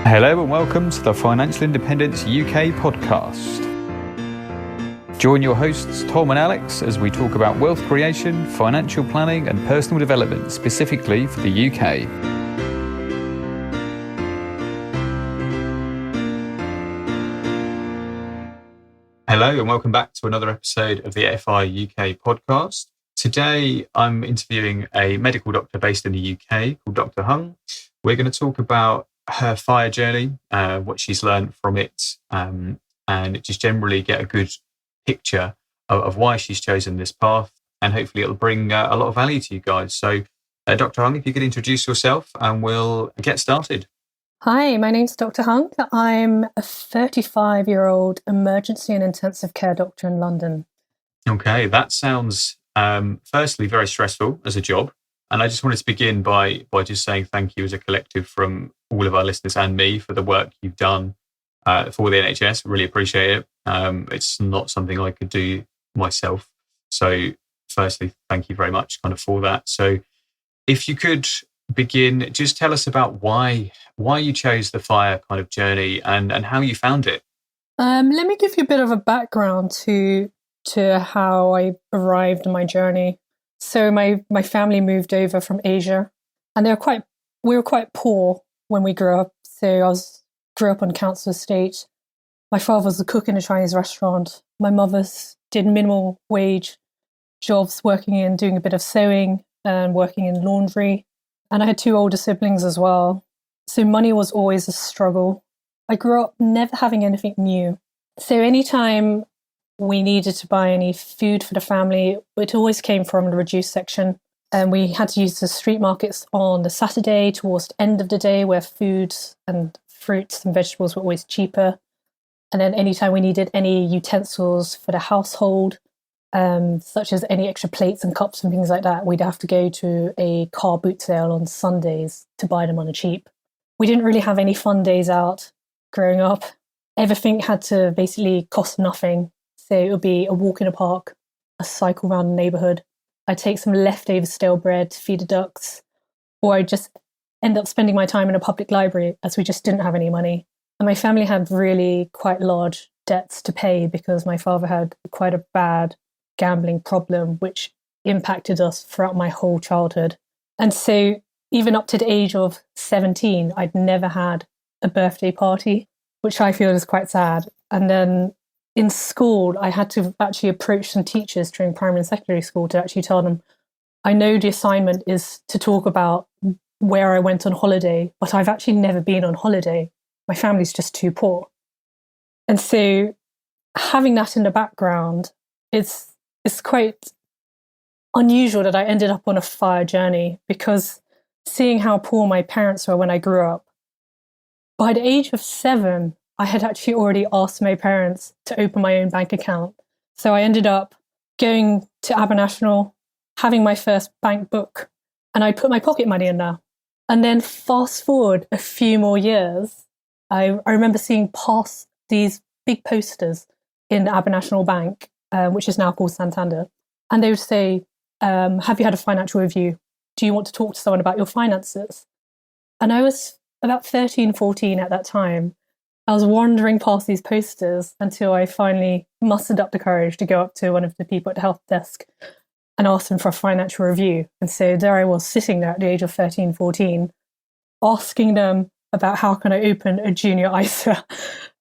Hello and welcome to the Financial Independence UK podcast. Join your hosts Tom and Alex as we talk about wealth creation, financial planning and personal development specifically for the UK. Hello and welcome back to another episode of the FI UK podcast. Today I'm interviewing a medical doctor based in the UK called Dr. Hung. We're going to talk about her FIRE journey, what she's learned from it, and just generally get a good picture of why she's chosen this path, and hopefully it'll bring a lot of value to you guys. So Dr. Hung, if you could introduce yourself and we'll get started. Hi, my name's Dr. Hung. I'm a 35-year-old emergency and intensive care doctor in London. Okay, that sounds firstly very stressful as a job. And I just wanted to begin by just saying thank you as a collective from all of our listeners and me for the work you've done for the NHS. Really appreciate it. It's not something I could do myself. So firstly, thank you very much for that. So if you could begin, just tell us about why you chose the FIRE journey and how you found it. Let me give you a bit of a background to how I arrived in my journey. So my family moved over from Asia, and we were quite poor when we grew up. So I grew up on council estate. My father was a cook in a Chinese restaurant. My mother did minimal wage jobs, doing a bit of sewing and working in laundry. And I had two older siblings as well. So money was always a struggle. I grew up never having anything new. So anytime we needed to buy any food for the family, it always came from the reduced section. And we had to use the street markets on the Saturday towards the end of the day, where foods and fruits and vegetables were always cheaper. And then anytime we needed any utensils for the household, such as any extra plates and cups and things like that, we'd have to go to a car boot sale on Sundays to buy them on a cheap. We didn't really have any fun days out growing up. Everything had to basically cost nothing. So it would be a walk in a park, a cycle around the neighbourhood. I'd take some leftover stale bread to feed the ducks, or I'd just end up spending my time in a public library as we just didn't have any money. And my family had really quite large debts to pay because my father had quite a bad gambling problem, which impacted us throughout my whole childhood. And so even up to the age of 17, I'd never had a birthday party, which I feel is quite sad. And then in school, I had to actually approach some teachers during primary and secondary school to actually tell them, I know the assignment is to talk about where I went on holiday, but I've actually never been on holiday. My family's just too poor. And so having that in the background, it's quite unusual that I ended up on a FIRE journey, because seeing how poor my parents were when I grew up, by the age of 7, I had actually already asked my parents to open my own bank account. So I ended up going to Aber-National, having my first bank book, and I put my pocket money in there. And then fast forward a few more years, I remember seeing past these big posters in the Aber-National Bank, which is now called Santander. And they would say, have you had a financial review? Do you want to talk to someone about your finances? And I was about 13, 14 at that time. I was wandering past these posters until I finally mustered up the courage to go up to one of the people at the help desk and ask them for a financial review. And so there I was sitting there at the age of 13, 14, asking them about how can I open a junior ISA.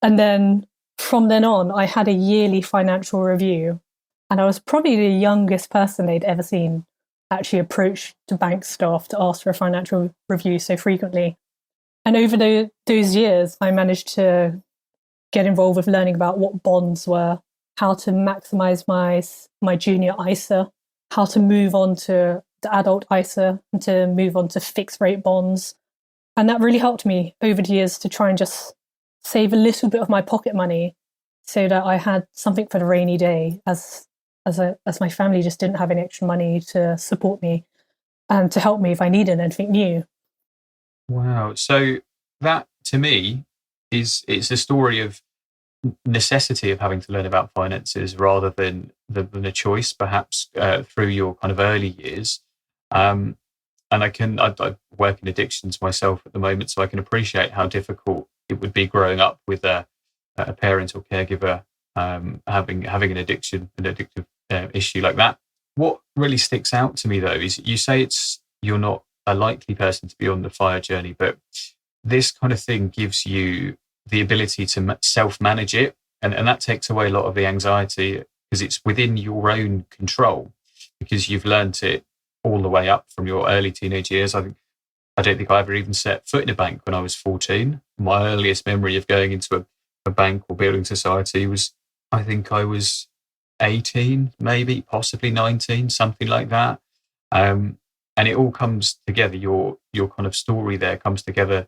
And then from then on, I had a yearly financial review. And I was probably the youngest person they'd ever seen actually approach the bank staff to ask for a financial review so frequently. And over those years, I managed to get involved with learning about what bonds were, how to maximize my junior ISA, how to move on to the adult ISA, and to move on to fixed rate bonds. And that really helped me over the years to try and just save a little bit of my pocket money so that I had something for the rainy day, as my family just didn't have any extra money to support me and to help me if I needed anything new. Wow. So that, to me, it's a story of necessity of having to learn about finances rather than a choice, perhaps through your early years. And I work in addictions myself at the moment, so I can appreciate how difficult it would be growing up with a parent or caregiver having an addictive issue like that. What really sticks out to me though is you say you're not a likely person to be on the fire journey, but this kind of thing gives you the ability to self-manage it, and that takes away a lot of the anxiety because it's within your own control because you've learnt it all the way up from your early teenage years. I don't think I ever even set foot in a bank when I was 14. My earliest memory of going into a bank or building society was, I think I was 18, maybe, possibly 19, something like that. And it all comes together. Your kind of story there comes together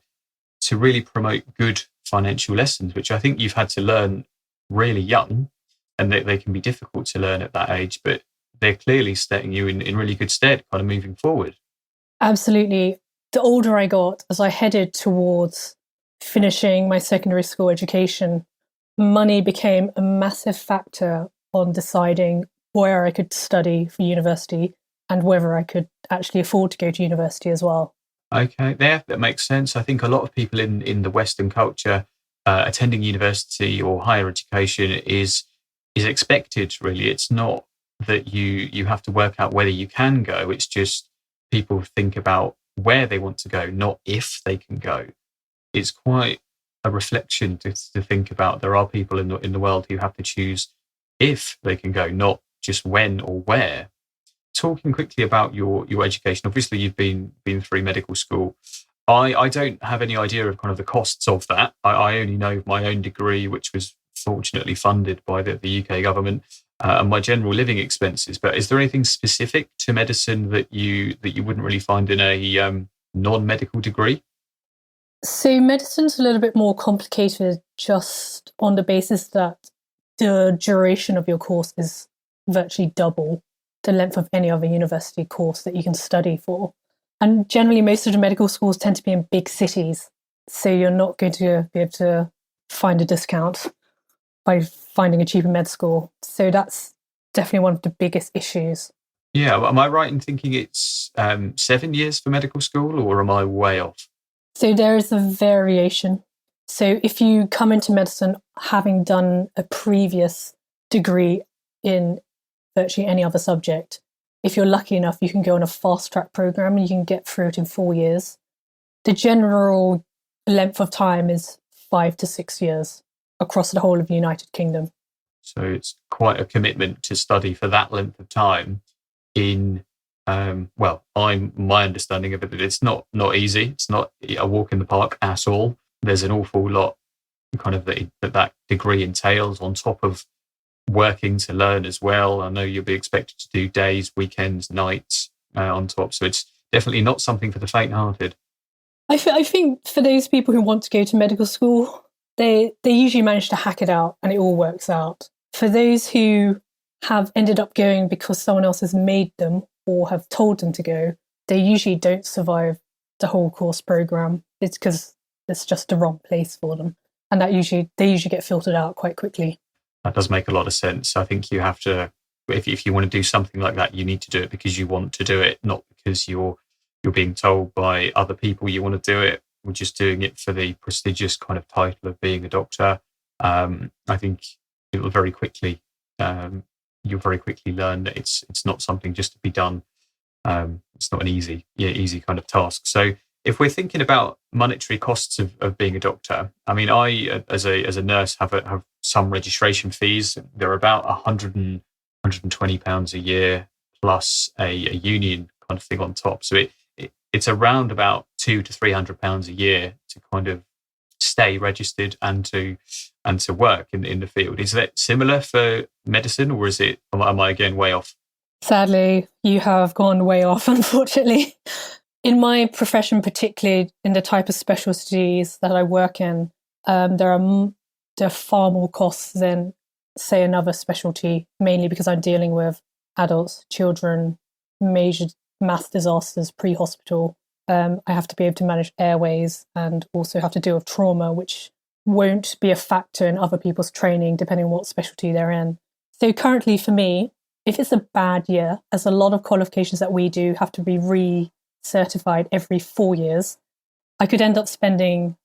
to really promote good financial lessons, which I think you've had to learn really young, and they can be difficult to learn at that age, but they're clearly setting you in really good stead, kind of moving forward. Absolutely. The older I got, as I headed towards finishing my secondary school education, money became a massive factor on deciding where I could study for university and whether I could actually afford to go to university as well. Okay, yeah, that makes sense. I think a lot of people in the Western culture attending university or higher education is expected. Really, it's not that you have to work out whether you can go. It's just people think about where they want to go, not if they can go. It's quite a reflection to think about. There are people in the world who have to choose if they can go, not just when or where. Talking quickly about your education, obviously you've been through medical school. I don't have any idea of kind of the costs of that. I only know my own degree, which was fortunately funded by the UK government, and my general living expenses. But is there anything specific to medicine that you wouldn't really find in a non-medical degree? So medicine's a little bit more complicated just on the basis that the duration of your course is virtually double the length of any other university course that you can study for. And generally, most of the medical schools tend to be in big cities. So you're not going to be able to find a discount by finding a cheaper med school. So that's definitely one of the biggest issues. Yeah, well, am I right in thinking it's 7 years for medical school, or am I way off? So there is a variation. So if you come into medicine having done a previous degree in virtually any other subject, if you're lucky enough, you can go on a fast track program and you can get through it in 4 years. The general length of time is 5 to 6 years across the whole of the United Kingdom. So it's quite a commitment to study for that length of time in, my understanding of it, that it's not easy. It's not a walk in the park at all. There's an awful lot kind of that degree entails on top of working to learn as well. I know you'll be expected to do days, weekends, nights on top. So it's definitely not something for the faint-hearted. I think for those people who want to go to medical school, they usually manage to hack it out and it all works out. For those who have ended up going because someone else has made them or have told them to go, they usually don't survive the whole course program. It's because it's just the wrong place for them. And they usually get filtered out quite quickly. That does make a lot of sense. I think you have to, if you want to do something like that, you need to do it because you want to do it, not because you're being told by other people you want to do it. We're just doing it for the prestigious kind of title of being a doctor. I think it'll very quickly, you'll very quickly learn that it's not something just to be done. It's not an easy kind of task. So if we're thinking about monetary costs of being a doctor, I mean, I as a nurse have some registration fees. They're about £120 a year plus a union kind of thing on top. So it's around about £200 to £300 a year to kind of stay registered and to work in the field. Is that similar for medicine, or am I again way off? Sadly, you have gone way off, unfortunately. In my profession, particularly in the type of specialties that I work in, there are far more costs than, say, another specialty, mainly because I'm dealing with adults, children, major mass disasters pre-hospital. I have to be able to manage airways and also have to deal with trauma, which won't be a factor in other people's training, depending on what specialty they're in. So currently for me, if it's a bad year, as a lot of qualifications that we do have to be recertified every 4 years, I could end up spending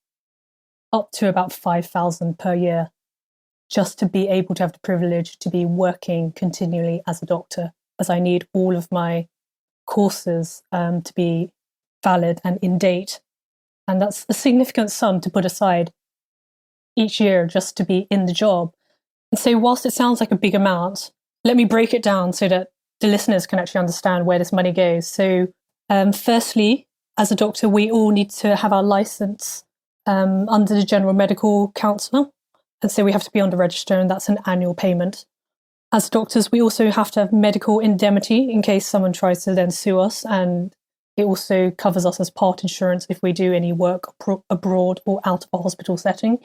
up to about 5,000 per year, just to be able to have the privilege to be working continually as a doctor, as I need all of my courses to be valid and in date. And that's a significant sum to put aside each year just to be in the job. And so whilst it sounds like a big amount, let me break it down so that the listeners can actually understand where this money goes. So firstly, as a doctor, we all need to have our license under the General Medical Council. And so we have to be on the register, and that's an annual payment. As doctors, we also have to have medical indemnity in case someone tries to then sue us. And it also covers us as part insurance if we do any work abroad or out of a hospital setting.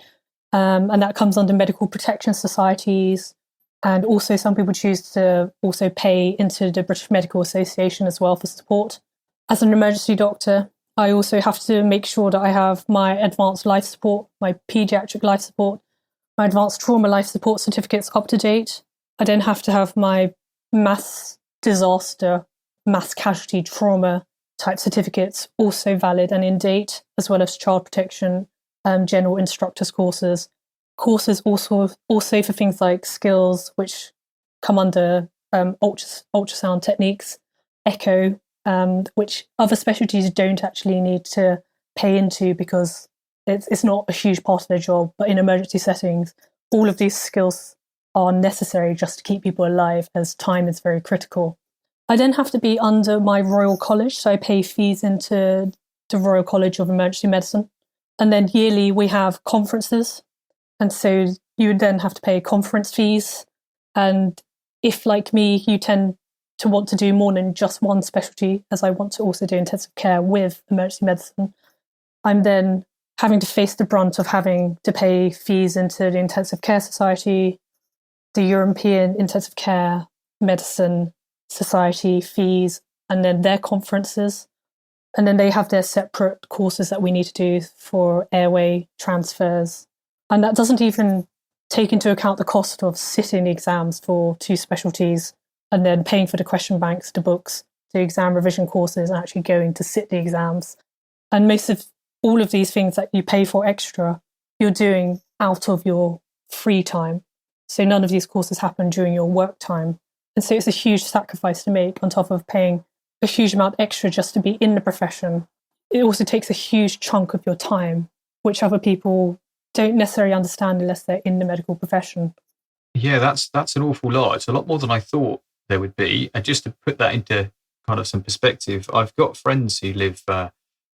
And that comes under medical protection societies. And also some people choose to also pay into the British Medical Association as well for support. As an emergency doctor, I also have to make sure that I have my advanced life support, my paediatric life support, my advanced trauma life support certificates up to date. I then have to have my mass disaster, mass casualty trauma type certificates also valid and in date, as well as child protection, general instructors courses. Courses also for things like skills, which come under ultrasound techniques, echo, which other specialties don't actually need to pay into because it's not a huge part of their job. But in emergency settings, all of these skills are necessary just to keep people alive, as time is very critical. I then have to be under my Royal College, so I pay fees into the Royal College of Emergency Medicine. And then yearly we have conferences. And so you would then have to pay conference fees. And if, like me, you tend to want to do more than just one specialty, as I want to also do intensive care with emergency medicine, I'm then having to face the brunt of having to pay fees into the Intensive Care Society, the European Intensive Care Medicine Society fees, and then their conferences. And then they have their separate courses that we need to do for airway transfers. And that doesn't even take into account the cost of sitting the exams for 2 specialties and then paying for the question banks, the books, the exam revision courses, and actually going to sit the exams. And most of all of these things that you pay for extra, you're doing out of your free time. So none of these courses happen during your work time. And so it's a huge sacrifice to make on top of paying a huge amount extra just to be in the profession. It also takes a huge chunk of your time, which other people don't necessarily understand unless they're in the medical profession. Yeah, that's an awful lot. It's a lot more than I thought there would be. And just to put that into kind of some perspective, I've got friends who live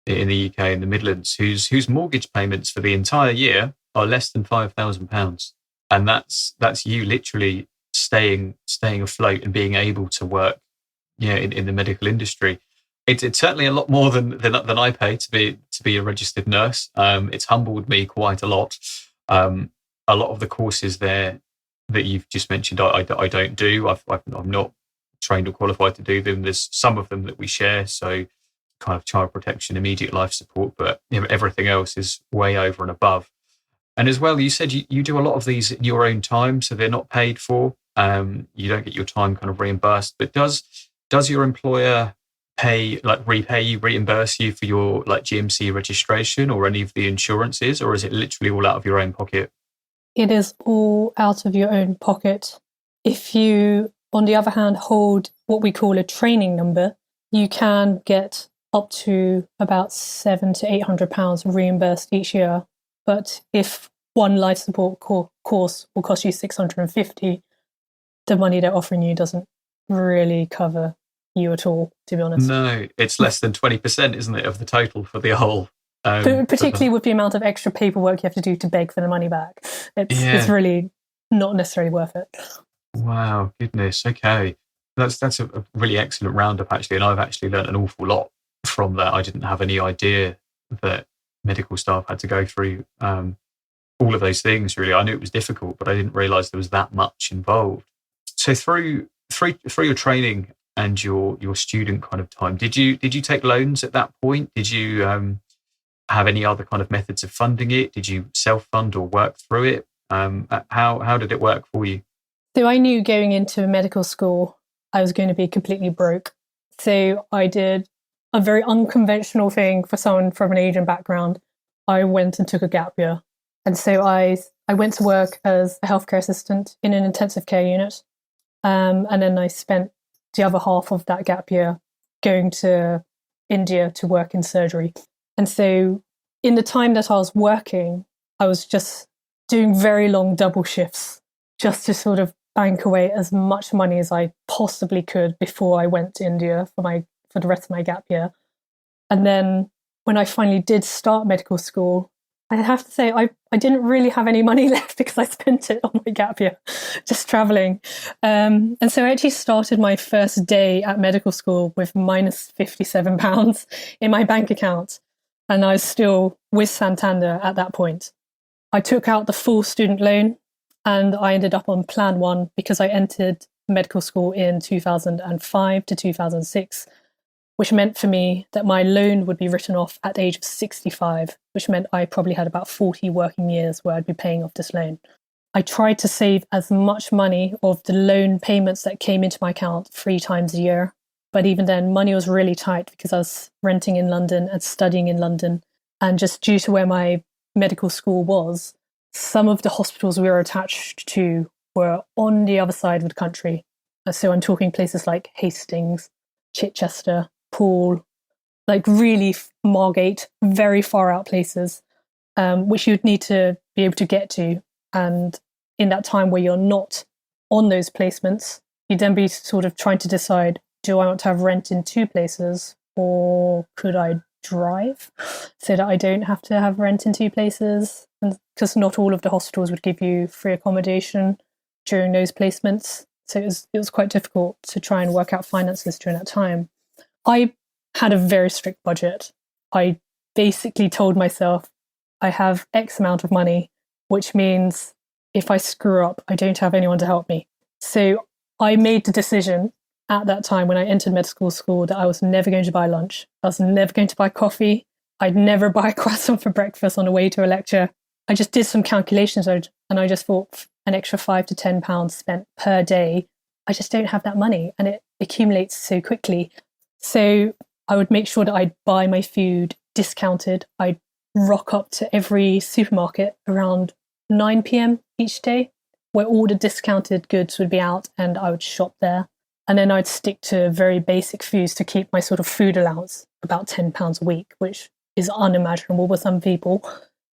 in the UK, in the Midlands, whose mortgage payments for the entire year are less than £5,000, and that's you literally staying afloat and being able to work, in the medical industry. It's certainly a lot more than I pay to be a registered nurse. It's humbled me quite a lot. A lot of the courses there that you've just mentioned, I don't do. I'm not trained or qualified to do them. There's some of them that we share, so kind of child protection, immediate life support, but everything else is way over and above. And as well, you said you do a lot of these in your own time, so they're not paid for. You don't get your time kind of reimbursed. But does your employer repay you, reimburse you for your GMC registration or any of the insurances, or is it literally all out of your own pocket? It is all out of your own pocket. If you, on the other hand, hold what we call a training number, you can get up to about £700 to £800 reimbursed each year. But if one life support course will cost you £650, the money they're offering you doesn't really cover you at all, to be honest. No, it's less than 20%, isn't it, of the total for the whole. Particularly with the amount of extra paperwork you have to do to beg for the money back. It's really not necessarily worth it. Wow, goodness. Okay. That's a really excellent roundup, actually. And I've actually learned an awful lot from that. I didn't have any idea that medical staff had to go through all of those things, really. I knew it was difficult, but I didn't realise there was that much involved. So through your training and your student kind of time, did you take loans at that point? Did you have any other kind of methods of funding it? Did you self-fund or work through it? How did it work for you? So I knew going into medical school, I was going to be completely broke. So I did a very unconventional thing for someone from an Asian background. I went and took a gap year. And so I went to work as a healthcare assistant in an intensive care unit. And then I spent the other half of that gap year going to India to work in surgery. And so in the time that I was working, I was just doing very long double shifts just to sort of bank away as much money as I possibly could before I went to India for the rest of my gap year. And then when I finally did start medical school, I have to say I didn't really have any money left because I spent it on my gap year just traveling. And so I actually started my first day at medical school with minus £57 in my bank account. And I was still with Santander at that point. I took out the full student loan and I ended up on plan one because I entered medical school in 2005 to 2006, which meant for me that my loan would be written off at the age of 65, which meant I probably had about 40 working years where I'd be paying off this loan. I tried to save as much money of the loan payments that came into my account 3 times a year. But even then, money was really tight because I was renting in London and studying in London. And just due to where my medical school was, some of the hospitals we were attached to were on the other side of the country. So I'm talking places like Hastings, Chichester, Poole, like really Margate, very far out places, which you'd need to be able to get to. And in that time where you're not on those placements, you'd then be sort of trying to decide, do I want to have rent in 2 places or could I drive so that I don't have to have rent in 2 places? Because not all of the hospitals would give you free accommodation during those placements. So it was quite difficult to try and work out finances during that time. I had a very strict budget. I basically told myself I have X amount of money, which means if I screw up, I don't have anyone to help me. So I made the decision at that time when I entered medical school that I was never going to buy lunch. I was never going to buy coffee. I'd never buy a croissant for breakfast on the way to a lecture. I just did some calculations and I just thought an extra £5 to £10 spent per day, I just don't have that money and it accumulates so quickly. So I would make sure that I'd buy my food discounted. I'd rock up to every supermarket around 9 p.m. each day where all the discounted goods would be out and I would shop there. And then I'd stick to very basic foods to keep my sort of food allowance about £10 a week, which is unimaginable with some people.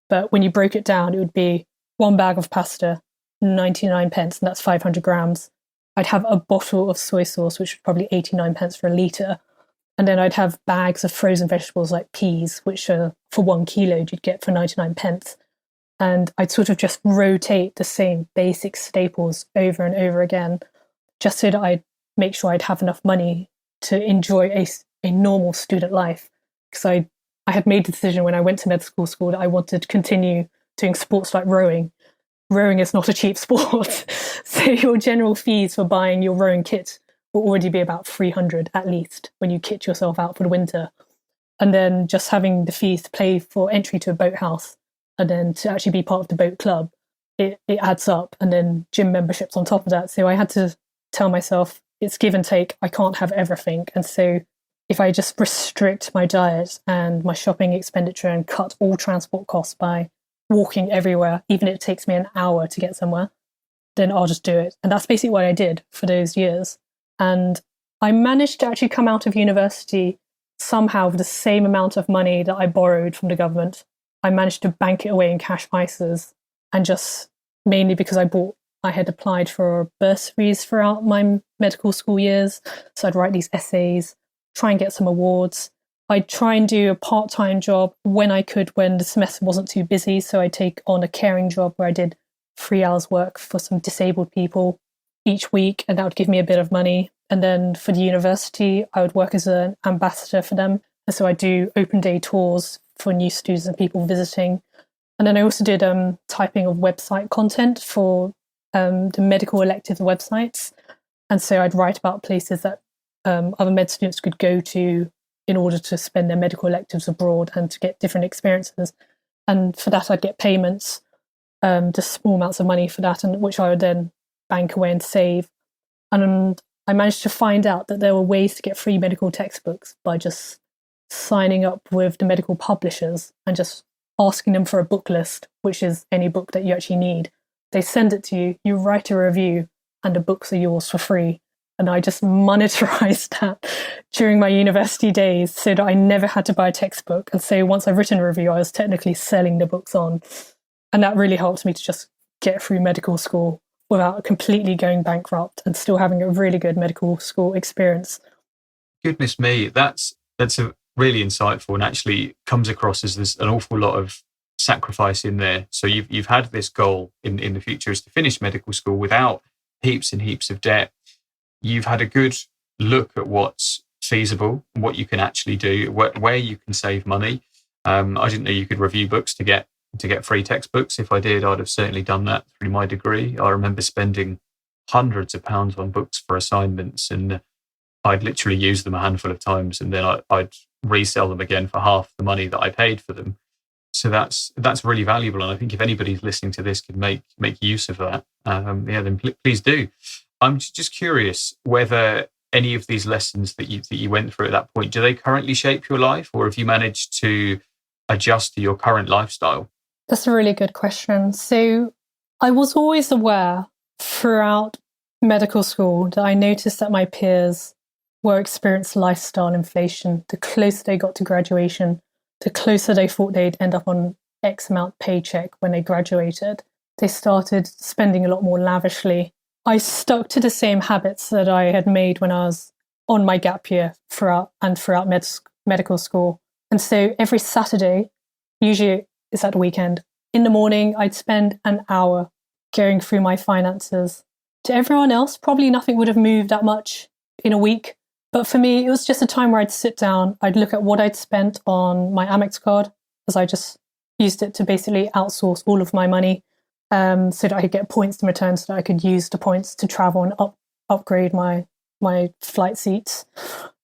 But when you broke it down, it would be 1 bag of pasta, 99 pence, and that's 500 grams. I'd have a bottle of soy sauce, which was probably 89 pence for a litre. And then I'd have bags of frozen vegetables like peas, which are for 1 kilo you'd get for 99 pence. And I'd sort of just rotate the same basic staples over and over again, just so that I'd make sure I'd have enough money to enjoy a normal student life. Because I had made the decision when I went to medical school that I wanted to continue doing sports like rowing. Rowing is not a cheap sport. So your general fees for buying your rowing kit will already be about 300 at least when you kit yourself out for the winter. And then just having the fees to pay for entry to a boathouse and then to actually be part of the boat club, it adds up. And then gym memberships on top of that. So I had to tell myself, it's give and take. I can't have everything. And so if I just restrict my diet and my shopping expenditure and cut all transport costs by walking everywhere, even if it takes me an hour to get somewhere, then I'll just do it. And that's basically what I did for those years. And I managed to actually come out of university somehow with the same amount of money that I borrowed from the government. I managed to bank it away in cash prices, and just mainly because I had applied for bursaries throughout my medical school years. So I'd write these essays, try and get some awards. I'd try and do a part-time job when I could, when the semester wasn't too busy. So I'd take on a caring job where I did 3 hours work for some disabled people each week, and that would give me a bit of money. And then for the university, I would work as an ambassador for them. And so I do open day tours for new students and people visiting. And then I also did typing of website content for the medical electives websites. And so I'd write about places that other med students could go to in order to spend their medical electives abroad and to get different experiences. And for that, I'd get payments, just small amounts of money for that, and which I would then bank away and save. And I managed to find out that there were ways to get free medical textbooks by just signing up with the medical publishers and just asking them for a book list, which is any book that you actually need. They send it to you, you write a review, and the books are yours for free. And I just monetized that during my university days so that I never had to buy a textbook. And so once I've written a review, I was technically selling the books on. And that really helped me to just get through medical school without completely going bankrupt and still having a really good medical school experience. Goodness me, that's a really insightful, and actually comes across as there's an awful lot of sacrifice in there. So you've had this goal in the future is to finish medical school without heaps and heaps of debt. You've had a good look at what's feasible, what you can actually do, where you can save money. I didn't know you could review books to get free textbooks. If I did, I'd have certainly done that through my degree. I remember spending hundreds of pounds on books for assignments, and I'd literally use them a handful of times, and then I'd resell them again for half the money that I paid for them. So that's really valuable, and I think if anybody's listening to this could make use of that, then please do. I'm just curious whether any of these lessons that you went through at that point, do they currently shape your life, or have you managed to adjust to your current lifestyle? That's a really good question. So I was always aware throughout medical school that I noticed that my peers were experiencing lifestyle inflation. The closer they got to graduation, the closer they thought they'd end up on X amount paycheck when they graduated. They started spending a lot more lavishly. I stuck to the same habits that I had made when I was on my gap year throughout medical school. And so every Saturday, usually it's at the weekend, in the morning, I'd spend an hour going through my finances. To everyone else, probably nothing would have moved that much in a week. But for me, it was just a time where I'd sit down, I'd look at what I'd spent on my Amex card, because I just used it to basically outsource all of my money. So that I could get points in return, so that I could use the points to travel and upgrade my flight seats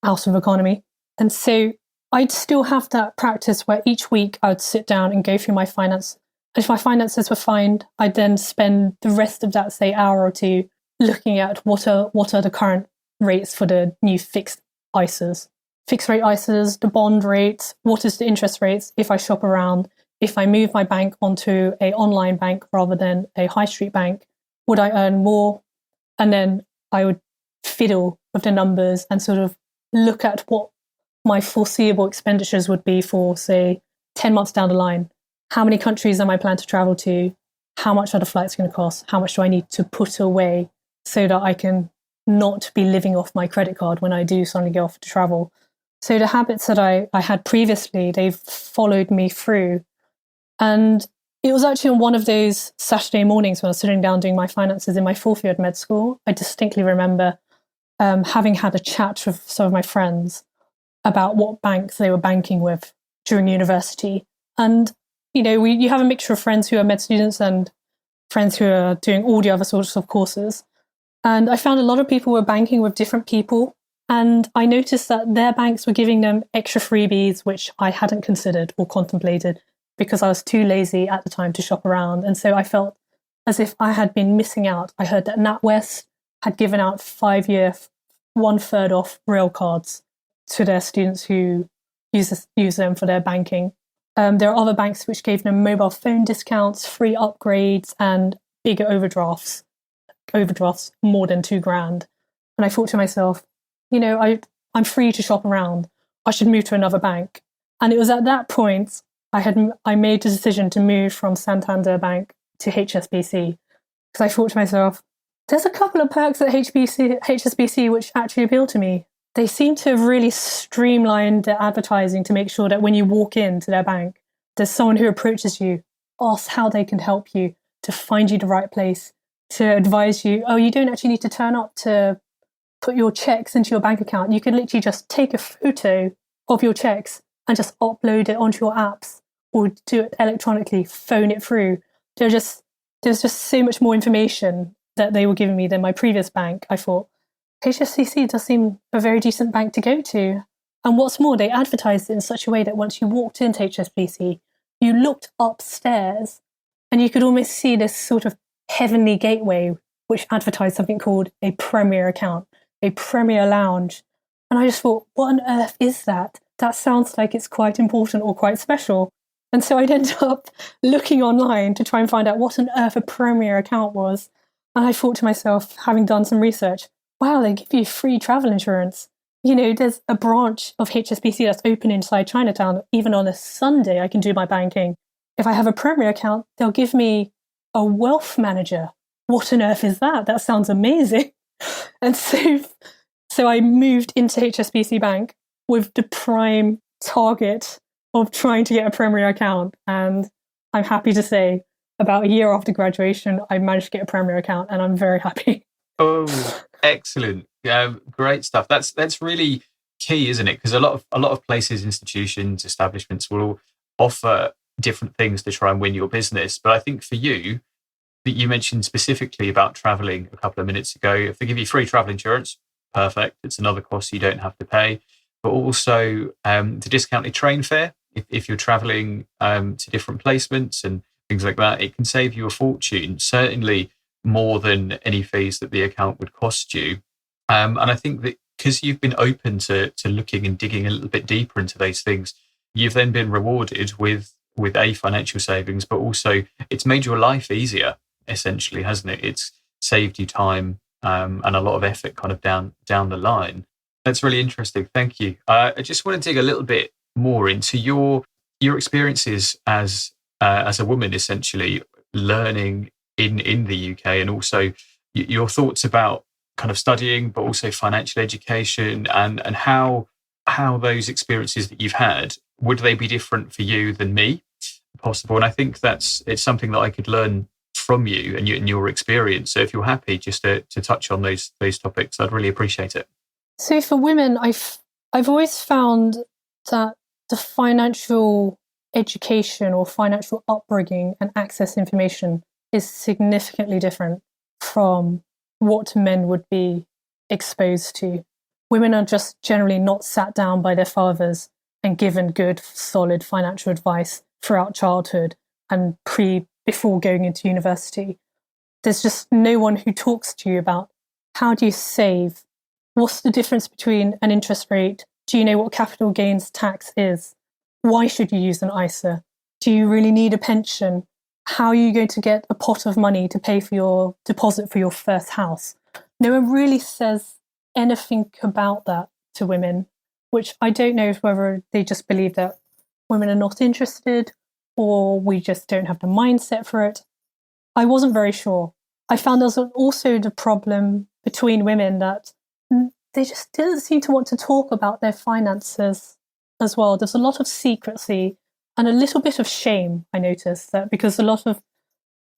out of economy. And so I'd still have that practice where each week I would sit down and go through my finance. If my finances were fine, I'd then spend the rest of that, say, hour or two looking at what are the current rates for the new fixed rate ISAs, the bond rates, what is the interest rates if I shop around. If I move my bank onto an online bank rather than a high street bank, would I earn more? And then I would fiddle with the numbers and sort of look at what my foreseeable expenditures would be for, say, 10 months down the line. How many countries am I planning to travel to? How much are the flights going to cost? How much do I need to put away so that I can not be living off my credit card when I do suddenly go off to travel? So the habits that I had previously, they've followed me through. And it was actually on one of those Saturday mornings when I was sitting down doing my finances in my fourth year at med school. I distinctly remember having had a chat with some of my friends about what banks they were banking with during university. And, you have a mixture of friends who are med students and friends who are doing all the other sorts of courses. And I found a lot of people were banking with different people. And I noticed that their banks were giving them extra freebies, which I hadn't considered or contemplated, because I was too lazy at the time to shop around. And so I felt as if I had been missing out. I heard that NatWest had given out 5-year, 1/3 off rail cards to their students who use them for their banking. There are other banks which gave them mobile phone discounts, free upgrades, and bigger overdrafts more than $2,000. And I thought to myself, I'm free to shop around. I should move to another bank. And it was at that point I made the decision to move from Santander Bank to HSBC, because I thought to myself, there's a couple of perks at HSBC which actually appeal to me. They seem to have really streamlined their advertising to make sure that when you walk into their bank, there's someone who approaches you, asks how they can help you, to find you the right place, to advise you, you don't actually need to turn up to put your checks into your bank account. You can literally just take a photo of your checks and just upload it onto your apps, or do it electronically, phone it through. There's just so much more information that they were giving me than my previous bank. I thought, HSBC does seem a very decent bank to go to. And what's more, they advertised it in such a way that once you walked into HSBC, you looked upstairs and you could almost see this sort of heavenly gateway, which advertised something called a Premier account, a Premier lounge. And I just thought, what on earth is that? That sounds like it's quite important or quite special. And so I'd end up looking online to try and find out what on earth a Premier account was. And I thought to myself, having done some research, wow, they give you free travel insurance. You know, there's a branch of HSBC that's open inside Chinatown. Even on a Sunday, I can do my banking. If I have a Premier account, they'll give me a wealth manager. What on earth is that? That sounds amazing. And so I moved into HSBC Bank with the prime target of trying to get a Premier account. And I'm happy to say, about a year after graduation, I managed to get a Premier account, and I'm very happy. Oh, excellent! Great stuff. That's really key, isn't it? Because a lot of places, institutions, establishments will all offer different things to try and win your business. But I think for you, that you mentioned specifically about traveling a couple of minutes ago, if they give you free travel insurance, perfect. It's another cost you don't have to pay. But also the discounted train fare, if you're traveling to different placements and things like that, it can save you a fortune, certainly more than any fees that the account would cost you. And I think that because you've been open to looking and digging a little bit deeper into those things, you've then been rewarded with a financial savings, but also it's made your life easier, essentially, hasn't it? It's saved you time and a lot of effort kind of down the line. That's really interesting. Thank you. I just want to dig a little bit more into your experiences as a woman, essentially learning in the UK, and also your thoughts about kind of studying, but also financial education, and how those experiences that you've had, would they be different for you than me? Possible. And I think it's something that I could learn from you and your experience. So if you're happy just to touch on those topics, I'd really appreciate it. So for women, I've always found that the financial education or financial upbringing and access to information is significantly different from what men would be exposed to. Women are just generally not sat down by their fathers and given good, solid financial advice throughout childhood and before going into university. There's just no one who talks to you about how do you save? What's the difference between an interest rate? Do you know what capital gains tax is? Why should you use an ISA? Do you really need a pension? How are you going to get a pot of money to pay for your deposit for your first house? No one really says anything about that to women, which I don't know whether they just believe that women are not interested or we just don't have the mindset for it. I wasn't very sure. I found there's also the problem between women that they just didn't seem to want to talk about their finances as well. There's a lot of secrecy and a little bit of shame, I noticed, that because a lot of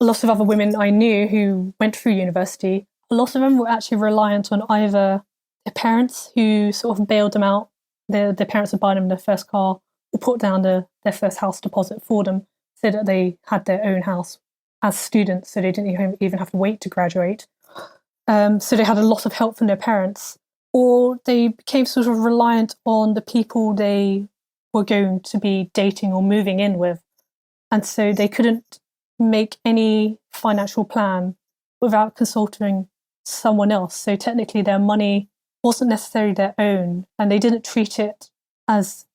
other women I knew who went through university, a lot of them were actually reliant on either their parents who sort of bailed them out, their parents would buy them their first car or put down their first house deposit for them so that they had their own house as students, so they didn't even have to wait to graduate. So they had a lot of help from their parents, or they became sort of reliant on the people they were going to be dating or moving in with. And so they couldn't make any financial plan without consulting someone else. So technically their money wasn't necessarily their own, and they didn't treat it as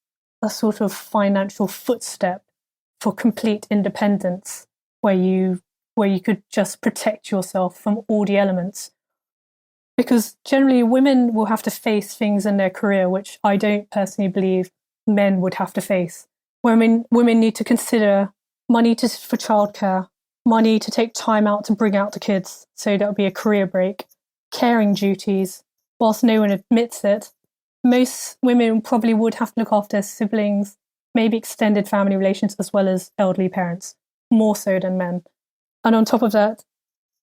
a sort of financial footstep for complete independence, where you could just protect yourself from all the elements. Because generally women will have to face things in their career which I don't personally believe men would have to face. Women need to consider money for childcare, money to take time out to bring out the kids, so that would be a career break, caring duties. Whilst no one admits it, most women probably would have to look after their siblings, maybe extended family relations, as well as elderly parents, more so than men. And on top of that,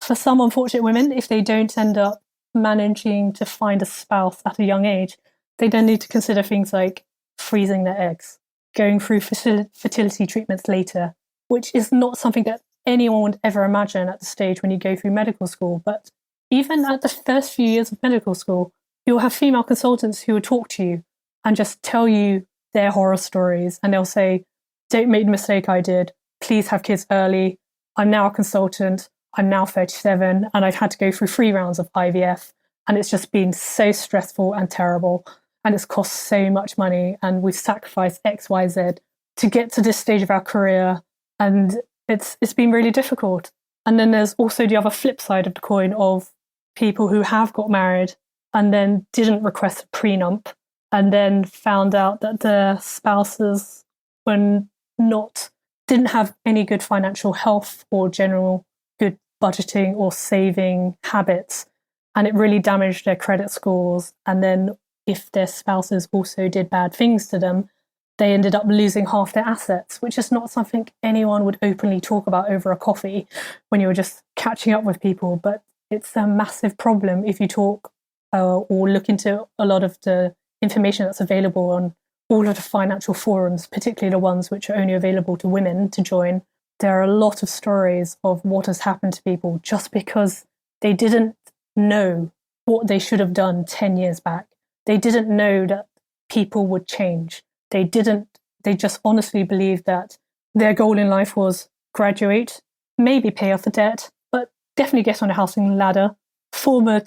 for some unfortunate women, if they don't end up managing to find a spouse at a young age, they then need to consider things like freezing their eggs, going through fertility treatments later, which is not something that anyone would ever imagine at the stage when you go through medical school. But even at the first few years of medical school, you'll have female consultants who will talk to you and just tell you their horror stories. And they'll say, don't make the mistake I did. Please have kids early. I'm now a consultant. I'm now 37 and I've had to go through 3 rounds of IVF. And it's just been so stressful and terrible. And it's cost so much money. And we've sacrificed X, Y, Z. to get to this stage of our career, and it's been really difficult. And then there's also the other flip side of the coin of people who have got married and then didn't request a prenup and then found out that their spouses were not didn't have any good financial health or general good budgeting or saving habits, and it really damaged their credit scores. And then if their spouses also did bad things to them, they ended up losing half their assets, which is not something anyone would openly talk about over a coffee when you were just catching up with people. But it's a massive problem if you talk or look into a lot of the information that's available on all of the financial forums, particularly the ones which are only available to women to join. There are a lot of stories of what has happened to people just because they didn't know what they should have done 10 years back. They didn't know that people would change. They just honestly believed that their goal in life was graduate, maybe pay off the debt, but definitely get on a housing ladder, form a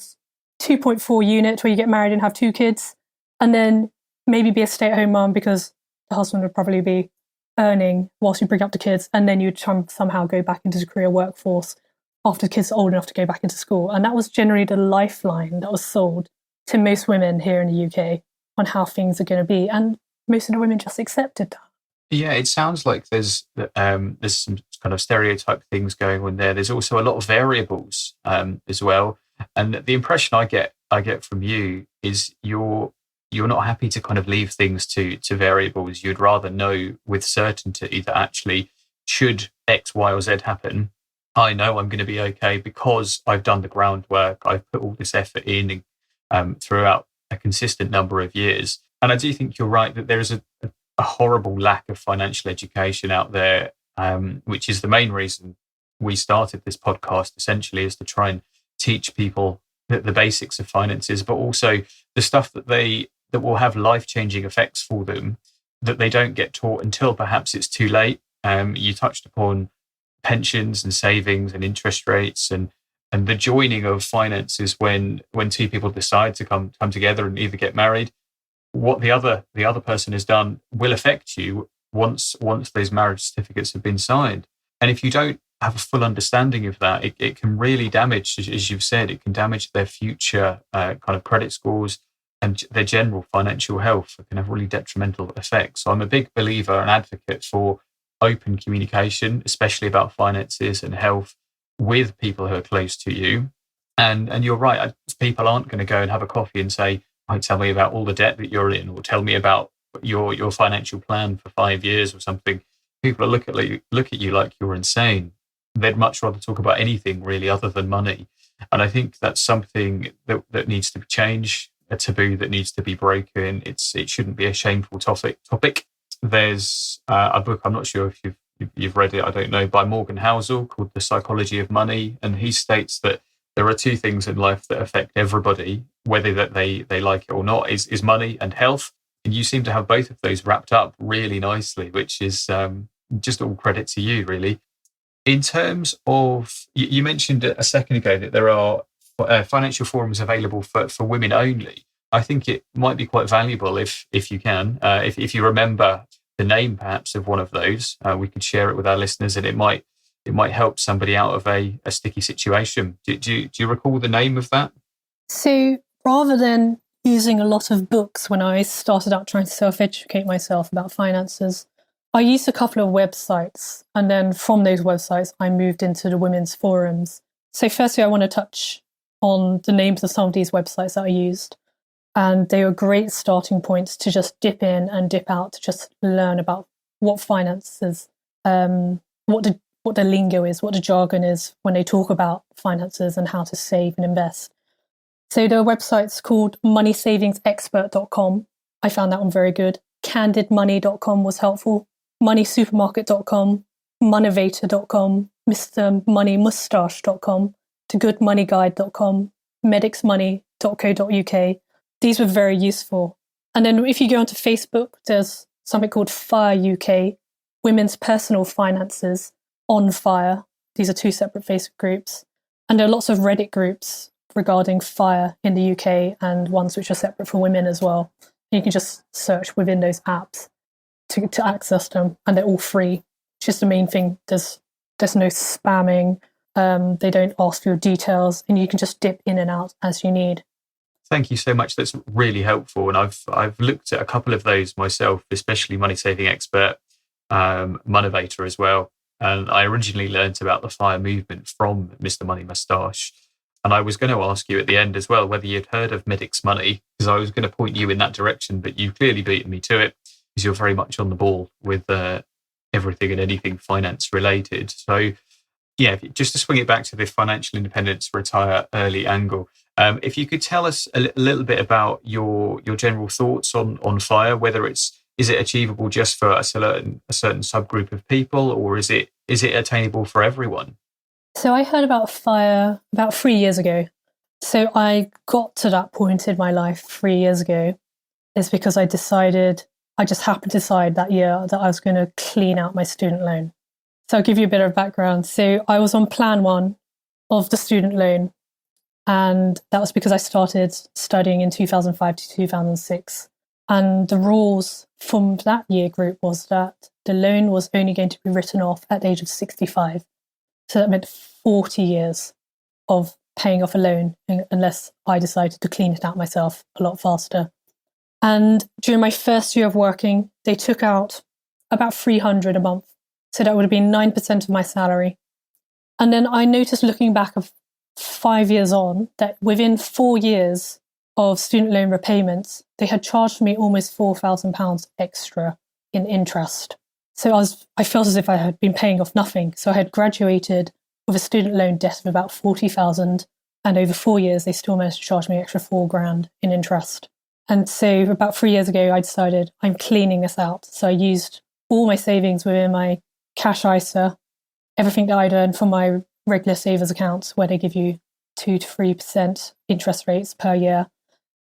2.4 unit where you get married and have 2 kids, and then maybe be a stay-at-home mom because the husband would probably be earning whilst you bring up the kids, and then you'd somehow go back into the career workforce after the kids are old enough to go back into school. And that was generally the lifeline that was sold to most women here in the UK on how things are going to be. And most of the women just accepted that. Yeah, it sounds like there's some kind of stereotype things going on there. There's also a lot of variables as well. And the impression I get from you is you're not happy to kind of leave things to variables. You'd rather know with certainty that actually, should X, Y, or Z happen, I know I'm going to be okay because I've done the groundwork. I've put all this effort in throughout a consistent number of years. And I do think you're right that there is a horrible lack of financial education out there, which is the main reason we started this podcast, essentially, is to try and teach people the basics of finances, but also the stuff that will have life-changing effects for them that they don't get taught until perhaps it's too late. You touched upon pensions and savings and interest rates and the joining of finances when 2 people decide to come together and either get married. What the other person has done will affect you once those marriage certificates have been signed. And if you don't have a full understanding of that, it can really damage, as you've said, it can damage their future kind of credit scores and their general financial health. It can have really detrimental effects. So I'm a big believer and advocate for open communication, especially about finances and health, with people who are close to you. And you're right, people aren't going to go and have a coffee and say, "Hey, tell me about all the debt that you're in," or "Tell me about your financial plan for 5 years," or something. People will look at you like you're insane. They'd much rather talk about anything really other than money. And I think that's something that needs to change, a taboo that needs to be broken. It shouldn't be a shameful topic. There's a book, I'm not sure if you've read it, I don't know, by Morgan Housel called The Psychology of Money. And he states that there are 2 things in life that affect everybody, whether that they like it or not, is money and health. And you seem to have both of those wrapped up really nicely, which is just all credit to you, really. In terms of, you mentioned a second ago that there are financial forums available for women only. I think it might be quite valuable if you can, if you remember the name perhaps of one of those, we could share it with our listeners, and it might help somebody out of a sticky situation. Do you recall the name of that? So rather than using a lot of books when I started out trying to self-educate myself about finances, I used a couple of websites, and then from those websites, I moved into the women's forums. So firstly, I want to touch on the names of some of these websites that I used. And they were great starting points to just dip in and dip out to just learn about what finances, what the lingo is, what the jargon is when they talk about finances and how to save and invest. So there are websites called moneysavingsexpert.com. I found that one very good. Candidmoney.com was helpful. Moneysupermarket.com, Monevator.com, MrMoneyMustache.com, TheGoodMoneyGuide.com, medicsmoney.co.uk. These were very useful. And then if you go onto Facebook, there's something called Fire UK, Women's Personal Finances on Fire. These are 2 separate Facebook groups. And there are lots of Reddit groups regarding FIRE in the UK and ones which are separate for women as well. You can just search within those apps. to access them, and they're all free. It's just the main thing. There's no spamming. They don't ask for your details, and you can just dip in and out as you need. Thank you so much. That's really helpful. And I've looked at a couple of those myself, especially Money Saving Expert, Monevator as well. And I originally learned about the FIRE movement from Mr. Money Mustache. And I was going to ask you at the end as well whether you'd heard of Medic's Money, because I was going to point you in that direction, but you've clearly beaten me to it, because you're very much on the ball with everything and anything finance related. So yeah, just to swing it back to the financial independence, retire early angle, if you could tell us a little bit about your general thoughts on FIRE, whether is it achievable just for a certain subgroup of people, or is it attainable for everyone? So I heard about FIRE about 3 years ago. So I got to that point in my life 3 years ago. It's because I just happened to decide that year that I was going to clean out my student loan. So I'll give you a bit of background. So I was on plan 1 of the student loan, and that was because I started studying in 2005 to 2006. And the rules from that year group was that the loan was only going to be written off at the age of 65. So that meant 40 years of paying off a loan unless I decided to clean it out myself a lot faster. And during my first year of working, they took out about $300 a month. So that would have been 9% of my salary. And then I noticed, looking back of 5 years on, that within 4 years of student loan repayments, they had charged me almost £4,000 extra in interest. So I felt as if I had been paying off nothing. So I had graduated with a student loan debt of about 40,000, and over 4 years, they still managed to charge me extra $4,000 in interest. And so about 3 years ago, I decided I'm cleaning this out. So I used all my savings within my cash ISA, everything that I'd earned from my regular savers accounts, where they give you 2 to 3% interest rates per year.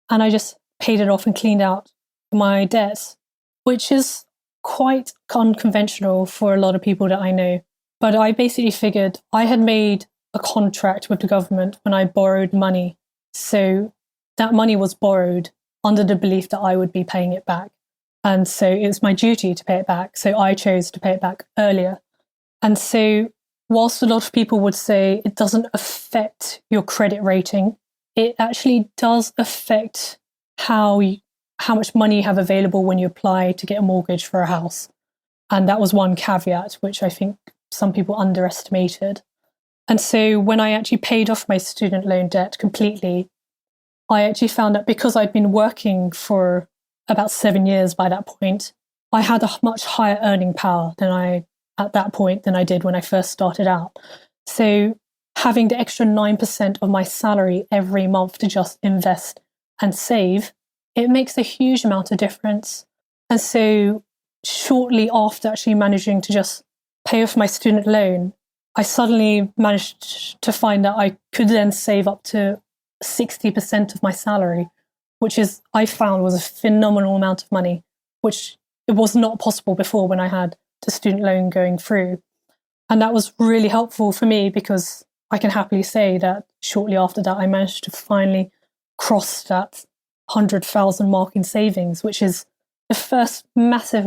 And I just paid it off and cleaned out my debts, which is quite unconventional for a lot of people that I know. But I basically figured I had made a contract with the government when I borrowed money. So that money was borrowed under the belief that I would be paying it back. And so it was my duty to pay it back. So I chose to pay it back earlier. And so whilst a lot of people would say it doesn't affect your credit rating, it actually does affect how much money you have available when you apply to get a mortgage for a house. And that was one caveat, which I think some people underestimated. And so when I actually paid off my student loan debt completely, I actually found that because I'd been working for about 7 years by that point, I had a much higher earning power than I did when I first started out. So having the extra 9% of my salary every month to just invest and save, it makes a huge amount of difference. And so shortly after actually managing to just pay off my student loan, I suddenly managed to find that I could then save up to 60% of my salary, which I found was a phenomenal amount of money, which it was not possible before when I had the student loan going through. And that was really helpful for me, because I can happily say that shortly after that, I managed to finally cross that 100,000 mark in savings, which is the first massive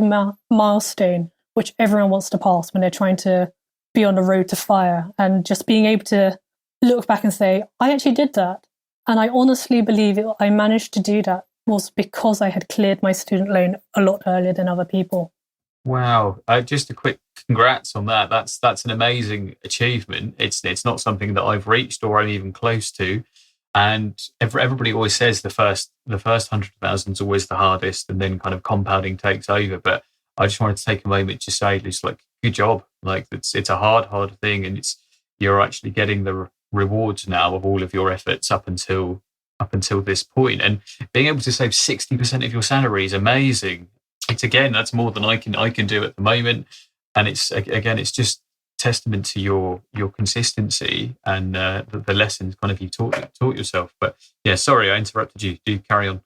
milestone which everyone wants to pass when they're trying to be on the road to FIRE. And just being able to look back and say, I actually did that. And I honestly believe I managed to do that was because I had cleared my student loan a lot earlier than other people. Wow. Just a quick congrats on that. That's an amazing achievement. It's not something that I've reached or I'm even close to. And everybody always says the first 100,000 is always the hardest, and then kind of compounding takes over. But I just wanted to take a moment to say, just like, good job. Like it's a hard thing, and you're actually getting the rewards now of all of your efforts up until this point. And being able to save 60% of your salary is amazing. That's more than I can do at the moment. And it's just testament to your consistency and the lessons kind of you taught yourself. But yeah, sorry, I interrupted you. Do carry on.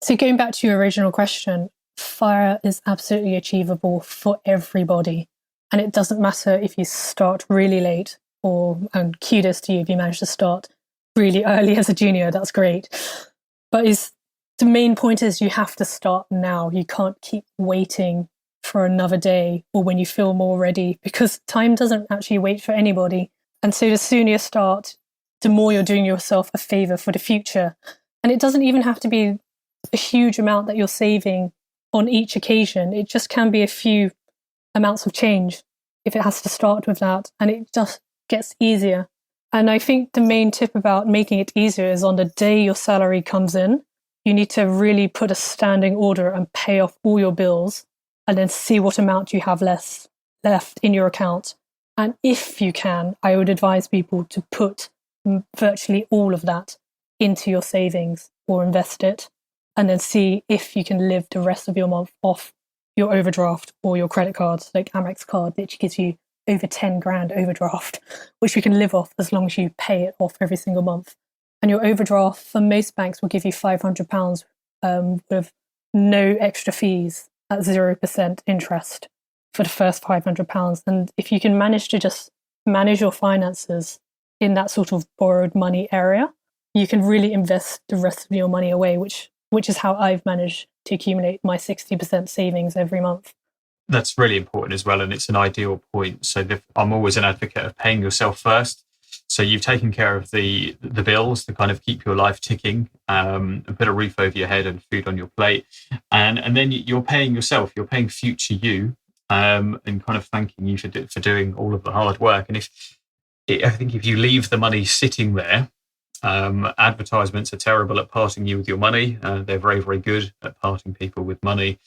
So going back to your original question, FIRE is absolutely achievable for everybody. And it doesn't matter if you start really late, and kudos to you if you manage to start really early as a junior, that's great. But the main point is you have to start now. You can't keep waiting for another day or when you feel more ready, because time doesn't actually wait for anybody. And so the sooner you start, the more you're doing yourself a favor for the future. And it doesn't even have to be a huge amount that you're saving on each occasion. It just can be a few amounts of change if it has to start with that. And it just gets easier. And I think the main tip about making it easier is on the day your salary comes in, you need to really put a standing order and pay off all your bills and then see what amount you have left in your account. And if you can, I would advise people to put virtually all of that into your savings or invest it, and then see if you can live the rest of your month off your overdraft or your credit cards. Like Amex card literally gives you over 10 grand overdraft, which you can live off as long as you pay it off every single month. And your overdraft for most banks will give you £500 with no extra fees at 0% interest for the first £500. And if you can manage to just manage your finances in that sort of borrowed money area, you can really invest the rest of your money away, which is how I've managed to accumulate my 60% savings every month. That's really important as well, and it's an ideal point. So I'm always an advocate of paying yourself first. So you've taken care of the bills to kind of keep your life ticking, and put a roof over your head and food on your plate, and then you're paying yourself. You're paying future you, and kind of thanking you for doing all of the hard work. And I think if you leave the money sitting there, advertisements are terrible at parting you with your money. They're very, very good at parting people with money,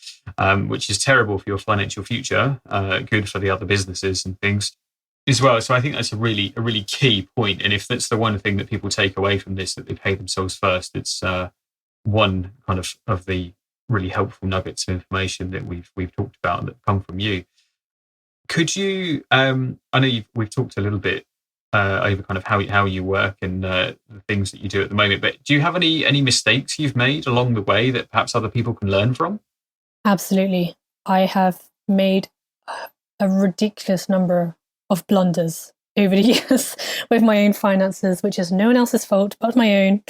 which is terrible for your financial future, good for the other businesses and things as well. So I think that's a really key point. And if that's the one thing that people take away from this, that they pay themselves first, it's one kind of the really helpful nuggets of information that we've talked about that come from you. Could you, I know we've talked a little bit over kind of how you work and the things that you do at the moment, but do you have any mistakes you've made along the way that perhaps other people can learn from? Absolutely. I have made a ridiculous number of blunders over the years with my own finances, which is no one else's fault but my own.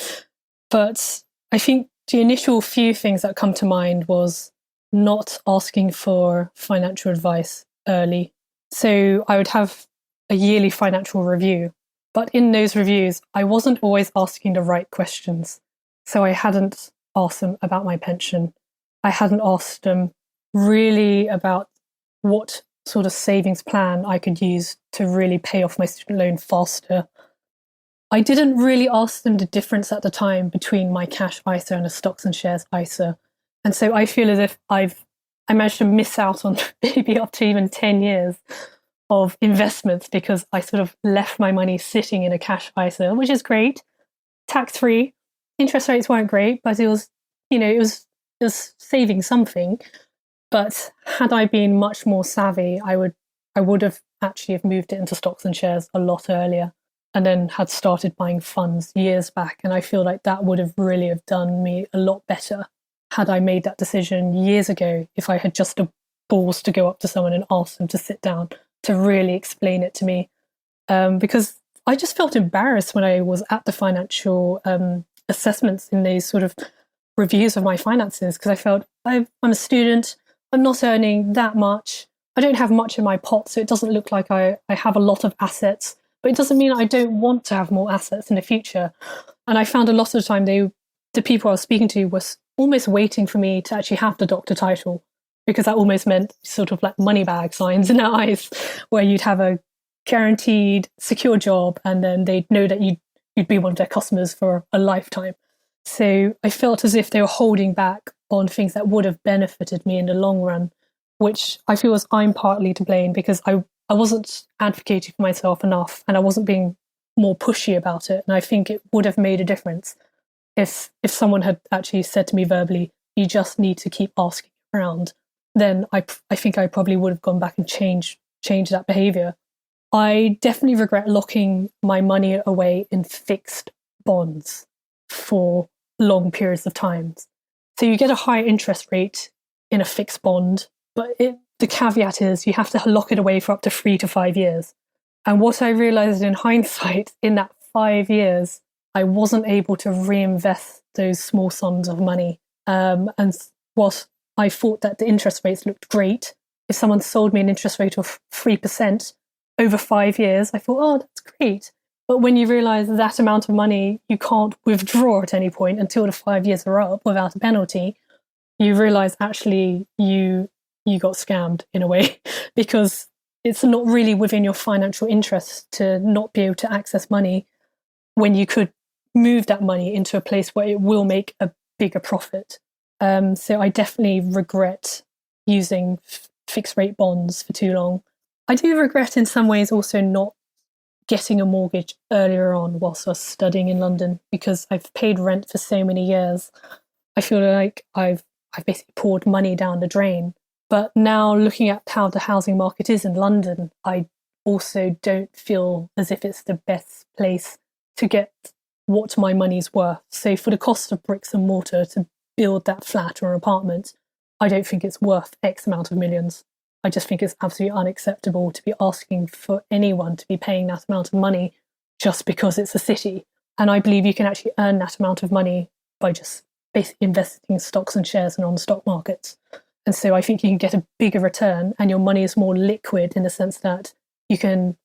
But I think the initial few things that come to mind was not asking for financial advice early. So I would have a yearly financial review, but in those reviews, I wasn't always asking the right questions. So I hadn't asked them about my pension. I hadn't asked them really about what sort of savings plan I could use to really pay off my student loan faster. I didn't really ask them the difference at the time between my cash ISA and a stocks and shares ISA. And so I feel as if I managed to miss out on maybe up to even 10 years of investments because I sort of left my money sitting in a cash ISA, which is great, tax-free. Interest rates weren't great, but it was saving something. But had I been much more savvy, I would have actually have moved it into stocks and shares a lot earlier, and then had started buying funds years back. And I feel like that would have really have done me a lot better had I made that decision years ago, if I had just the balls to go up to someone and ask them to sit down to really explain it to me. Because I just felt embarrassed when I was at the financial assessments in these sort of reviews of my finances, because I felt I'm a student, I'm not earning that much, I don't have much in my pot, so it doesn't look like I have a lot of assets, but it doesn't mean I don't want to have more assets in the future. And I found a lot of the time the people I was speaking to was almost waiting for me to actually have the doctor title, because that almost meant sort of like money bag signs in their eyes, where you'd have a guaranteed secure job and then they'd know that you'd be one of their customers for a lifetime. So I felt as if they were holding back on things that would have benefited me in the long run, which I feel as I'm partly to blame, because I wasn't advocating for myself enough and I wasn't being more pushy about it. And I think it would have made a difference if someone had actually said to me verbally, you just need to keep asking around, then I think I probably would have gone back and changed that behavior. I definitely regret locking my money away in fixed bonds for long periods of time. So you get a higher interest rate in a fixed bond, but the caveat is you have to lock it away for up to 3 to 5 years. And what I realized in hindsight, in that 5 years, I wasn't able to reinvest those small sums of money. And whilst I thought that the interest rates looked great, if someone sold me an interest rate of 3% over 5 years, I thought, oh, that's great. But when you realize that amount of money you can't withdraw at any point until the 5 years are up without a penalty, you realize actually you got scammed in a way, because it's not really within your financial interest to not be able to access money when you could move that money into a place where it will make a bigger profit. So I definitely regret using fixed rate bonds for too long. I do regret in some ways also not getting a mortgage earlier on whilst I was studying in London, because I've paid rent for so many years. I feel like I've basically poured money down the drain. But now looking at how the housing market is in London, I also don't feel as if it's the best place to get what my money's worth. So for the cost of bricks and mortar to build that flat or an apartment, I don't think it's worth X amount of millions. I just think it's absolutely unacceptable to be asking for anyone to be paying that amount of money just because it's a city. And I believe you can actually earn that amount of money by just basically investing in stocks and shares and on the stock markets. And so I think you can get a bigger return, and your money is more liquid in the sense that you can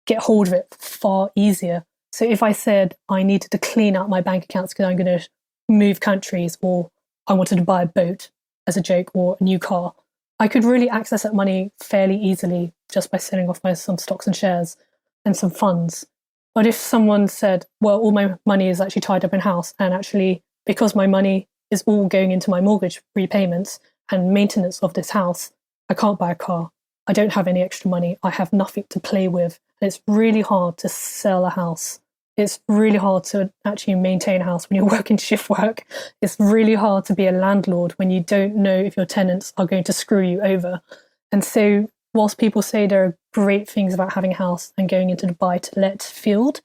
get hold of it far easier. So if I said I needed to clean out my bank accounts because I'm going to move countries, or I wanted to buy a boat as a joke, or a new car, I could really access that money fairly easily just by selling off some stocks and shares and some funds. But if someone said, well, all my money is actually tied up in house, and actually because my money is all going into my mortgage repayments and maintenance of this house, I can't buy a car. I don't have any extra money. I have nothing to play with. And it's really hard to sell a house. It's really hard to actually maintain a house when you're working shift work. It's really hard to be a landlord when you don't know if your tenants are going to screw you over. And so whilst people say there are great things about having a house and going into the buy-to-let field,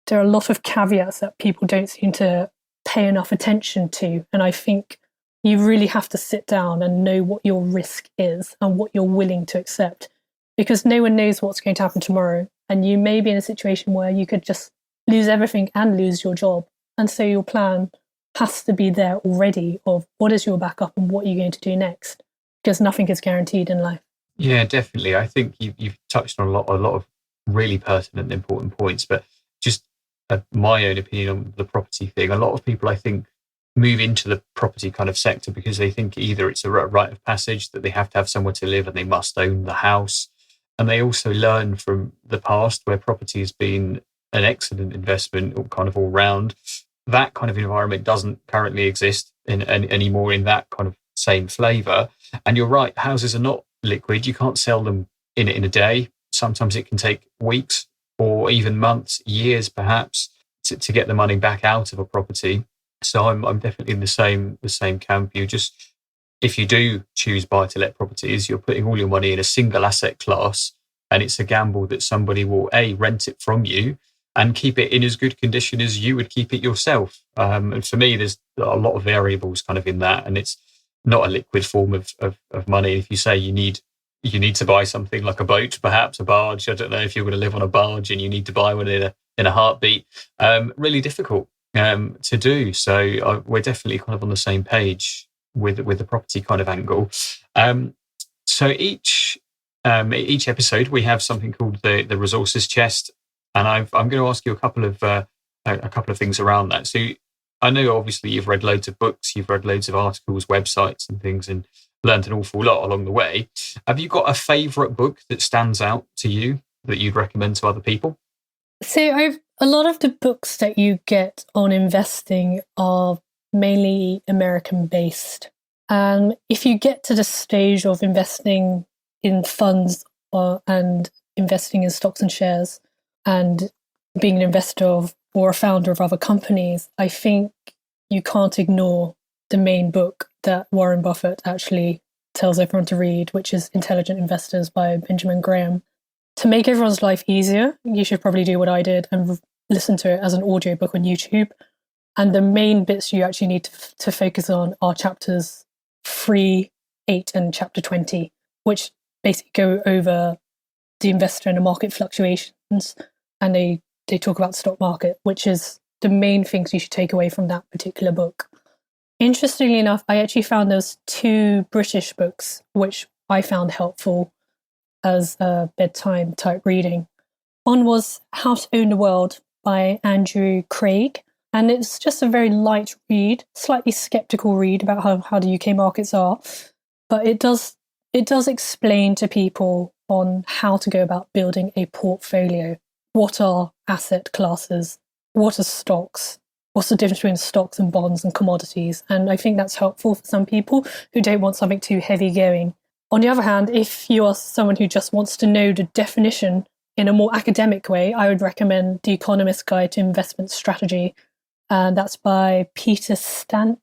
there are a lot of caveats that people don't seem to pay enough attention to. And I think you really have to sit down and know what your risk is and what you're willing to accept, because no one knows what's going to happen tomorrow. And you may be in a situation where you could just lose everything and lose your job. And so your plan has to be there already of what is your backup and what are you going to do next, because nothing is guaranteed in life. Yeah, definitely. I think you've touched on a lot of really pertinent and important points, but just my own opinion on the property thing. A lot of people, I think, move into the property kind of sector because they think either it's a rite of passage that they have to have somewhere to live and they must own the house. And they also learn from the past where property has been an excellent investment kind of all round. That kind of environment doesn't currently exist anymore in that kind of same flavour. And you're right, houses are not liquid. You can't sell them in a day. Sometimes it can take weeks or even months, years perhaps, to get the money back out of a property. So I'm definitely in the same camp. If you do choose buy-to-let properties, you're putting all your money in a single asset class, and it's a gamble that somebody will rent it from you and keep it in as good condition as you would keep it yourself. And for me, there's a lot of variables kind of in that, and it's not a liquid form of money. If you say you need to buy something like a boat, perhaps a barge, I don't know if you're going to live on a barge and you need to buy one in a heartbeat, really difficult to do. So we're definitely kind of on the same page with the property kind of angle. So each episode we have something called the resources chest, and I'm going to ask you a couple of things around that. So I know obviously you've read loads of books, you've read loads of articles, websites and things, and learned an awful lot along the way. Have you got a favourite book that stands out to you that you'd recommend to other people? So a lot of the books that you get on investing are mainly American based. And if you get to the stage of investing in funds and investing in stocks and shares and being an investor or a founder of other companies, I think you can't ignore the main book that Warren Buffett actually tells everyone to read, which is Intelligent Investors by Benjamin Graham. To make everyone's life easier, you should probably do what I did and listen to it as an audiobook on YouTube. And the main bits you actually need to focus on are chapters 3, 8, and chapter 20, which basically go over the investor and the market fluctuations. And they talk about the stock market, which is the main things you should take away from that particular book. Interestingly enough, I actually found those 2 British books, which I found helpful as a bedtime type reading. One was How to Own the World by Andrew Craig. And it's just a very light read, slightly skeptical read about how the UK markets are. But it does explain to people on how to go about building a portfolio. What are asset classes? What are stocks? What's the difference between stocks and bonds and commodities? And I think that's helpful for some people who don't want something too heavy going. On the other hand, if you are someone who just wants to know the definition in a more academic way, I would recommend The Economist's Guide to Investment Strategy. And that's by Peter Stanier.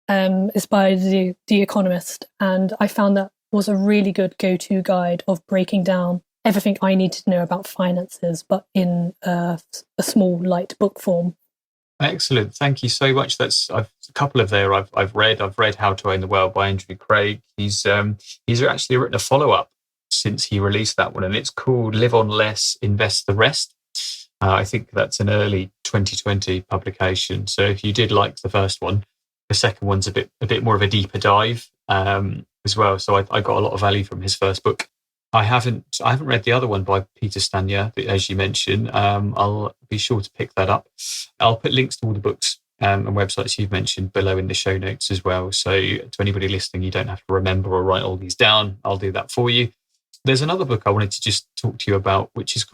It's by the Economist. And I found that was a really good go-to guide of breaking down everything I needed to know about finances, but in a small, light book form. Excellent. Thank you so much. That's a couple of there I've read. I've read How to Own the World by Andrew Craig. He's actually written a follow-up since he released that one, and it's called Live on Less, Invest the Rest. I think that's an early 2020 publication. So if you did like the first one, the second one's a bit more of a deeper dive as well. So I got a lot of value from his first book. I haven't read the other one by Peter Stanier, as you mentioned. I'll be sure to pick that up. I'll put links to all the books and websites you've mentioned below in the show notes as well. So to anybody listening, you don't have to remember or write all these down. I'll do that for you. There's another book I wanted to just talk to you about, which is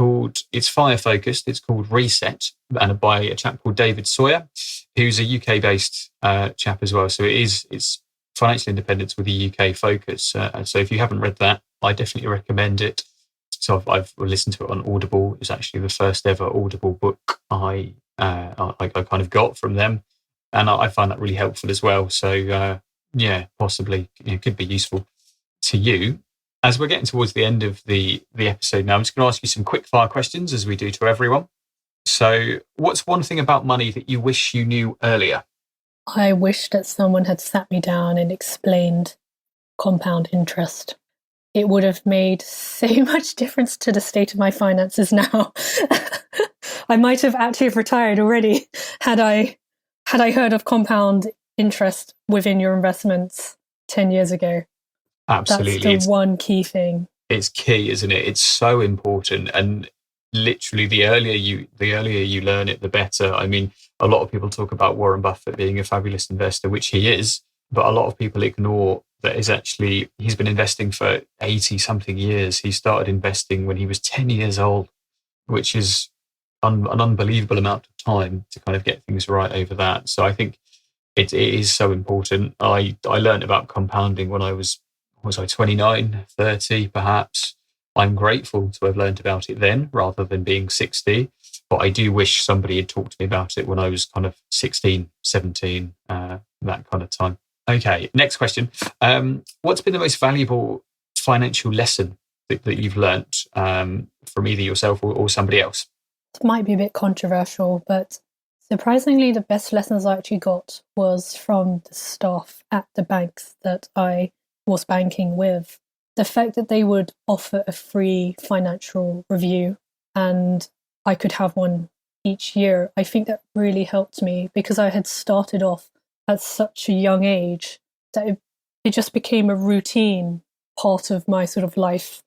it's FIRE focused. It's called Reset, and by a chap called David Sawyer, who's a UK-based chap as well. So it's financial independence with a UK focus. So if you haven't read that, I definitely recommend it. So I've listened to it on Audible. It's actually the first ever Audible book I kind of got from them, and I find that really helpful as well. So possibly it could be useful to you. As we're getting towards the end of the episode now, I'm just going to ask you some quick fire questions, as we do to everyone. So what's one thing about money that you wish you knew earlier? I wish that someone had sat me down and explained compound interest. It would have made so much difference to the state of my finances now. I might have actually retired already had I heard of compound interest within your investments 10 years ago. Absolutely. That's the one key thing. It's key, isn't it? It's so important. And literally the earlier you learn it, the better. I mean, a lot of people talk about Warren Buffett being a fabulous investor, which he is, but a lot of people ignore that he's been investing for 80 something years. He started investing when he was 10 years old, which is an unbelievable amount of time to kind of get things right over that. So I think it is so important. I learned about compounding when I was 29, 30 perhaps. I'm grateful to have learned about it then rather than being 60. But I do wish somebody had talked to me about it when I was kind of 16, 17, that kind of time. Okay, next question. What's been the most valuable financial lesson that you've learnt from either yourself or somebody else? It might be a bit controversial, but surprisingly, the best lessons I actually got was from the staff at the banks that I was banking with. The fact that they would offer a free financial review and I could have one each year, I think that really helped me because I had started off at such a young age that it just became a routine part of my sort of life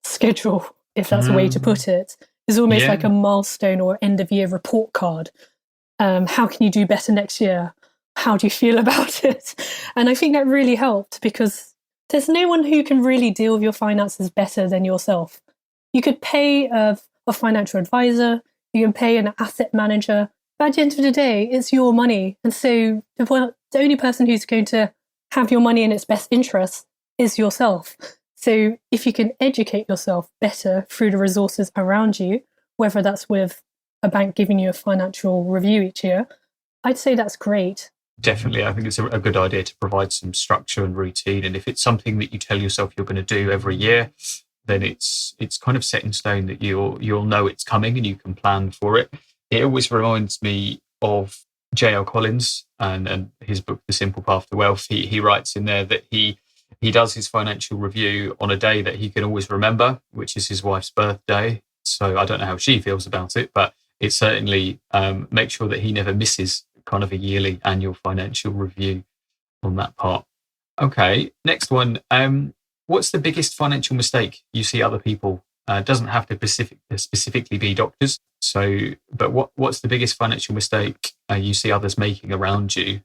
schedule, if that's a way to put it. It's almost like a milestone or end of year report card. How can you do better next year? How do you feel about it? And I think that really helped because there's no one who can really deal with your finances better than yourself. You could pay a financial advisor, you can pay an asset manager, but at the end of the day, it's your money. And so the only person who's going to have your money in its best interest is yourself. So if you can educate yourself better through the resources around you, whether that's with a bank giving you a financial review each year, I'd say that's great. Definitely. I think it's a good idea to provide some structure and routine. And if it's something that you tell yourself you're going to do every year, then it's kind of set in stone that you'll know it's coming and you can plan for it. It always reminds me of J.L. Collins and his book, The Simple Path to Wealth. He writes in there that he does his financial review on a day that he can always remember, which is his wife's birthday. So I don't know how she feels about it, but it certainly makes sure that he never misses kind of a yearly annual financial review on that part. Okay, next one. What's the biggest financial mistake you see other people? Doesn't have to specifically be doctors. So, but what's the biggest financial mistake you see others making around you?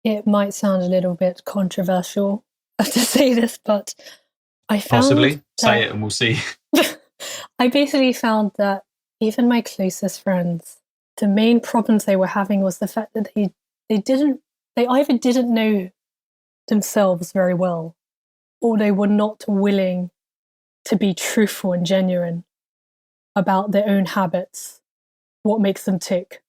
It might sound a little bit controversial to say this, but I found Possibly say that it, and we'll see. I basically found that even my closest friends, the main problems they were having was the fact that they either didn't know themselves very well, or they were not willing to be truthful and genuine about their own habits, what makes them tick,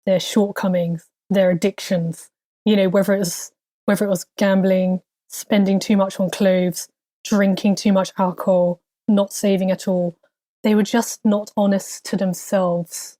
their shortcomings, their addictions. Whether it was gambling, spending too much on clothes, drinking too much alcohol, not saving at all. They were just not honest to themselves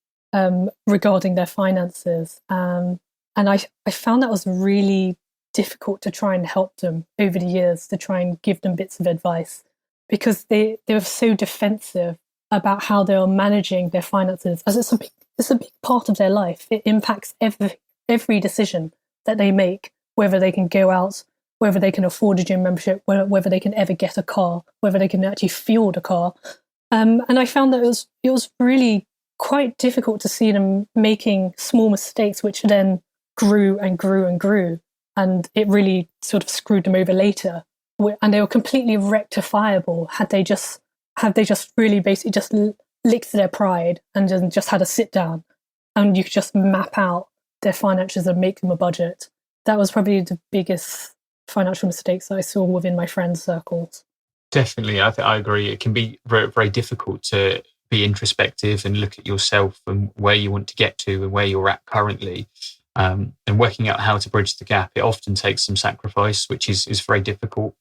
regarding their finances. And I found that was really difficult to try and help them over the years, to try and give them bits of advice, because they were so defensive about how they are managing their finances, as it's a big part of their life. It impacts every decision that they make, whether they can go out, whether they can afford a gym membership, whether they can ever get a car, whether they can actually field a car. And I found that it was really quite difficult to see them making small mistakes, which then grew and grew and grew, and it really sort of screwed them over later. And they were completely rectifiable had they just really basically just licked their pride and then just had a sit down, and you could just map out their finances and make them a budget. That was probably the biggest financial mistakes that I saw within my friends' circles. Definitely, I agree. It can be very, very difficult to be introspective and look at yourself and where you want to get to and where you're at currently, and working out how to bridge the gap. It often takes some sacrifice, which is very difficult.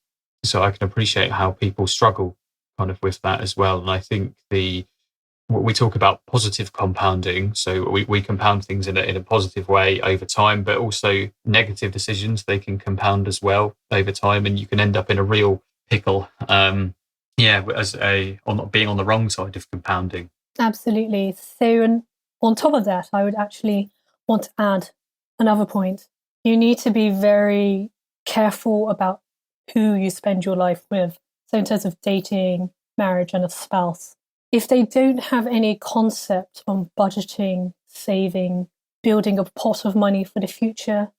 So I can appreciate how people struggle kind of with that as well. And I think we talk about positive compounding. So we compound things in a positive way over time, but also negative decisions, they can compound as well over time, and you can end up in a real pickle. On being on the wrong side of compounding. Absolutely. So, and on top of that, I would actually want to add another point. You need to be very careful about who you spend your life with. So, in terms of dating, marriage, and a spouse, if they don't have any concept on budgeting, saving, building a pot of money for the future,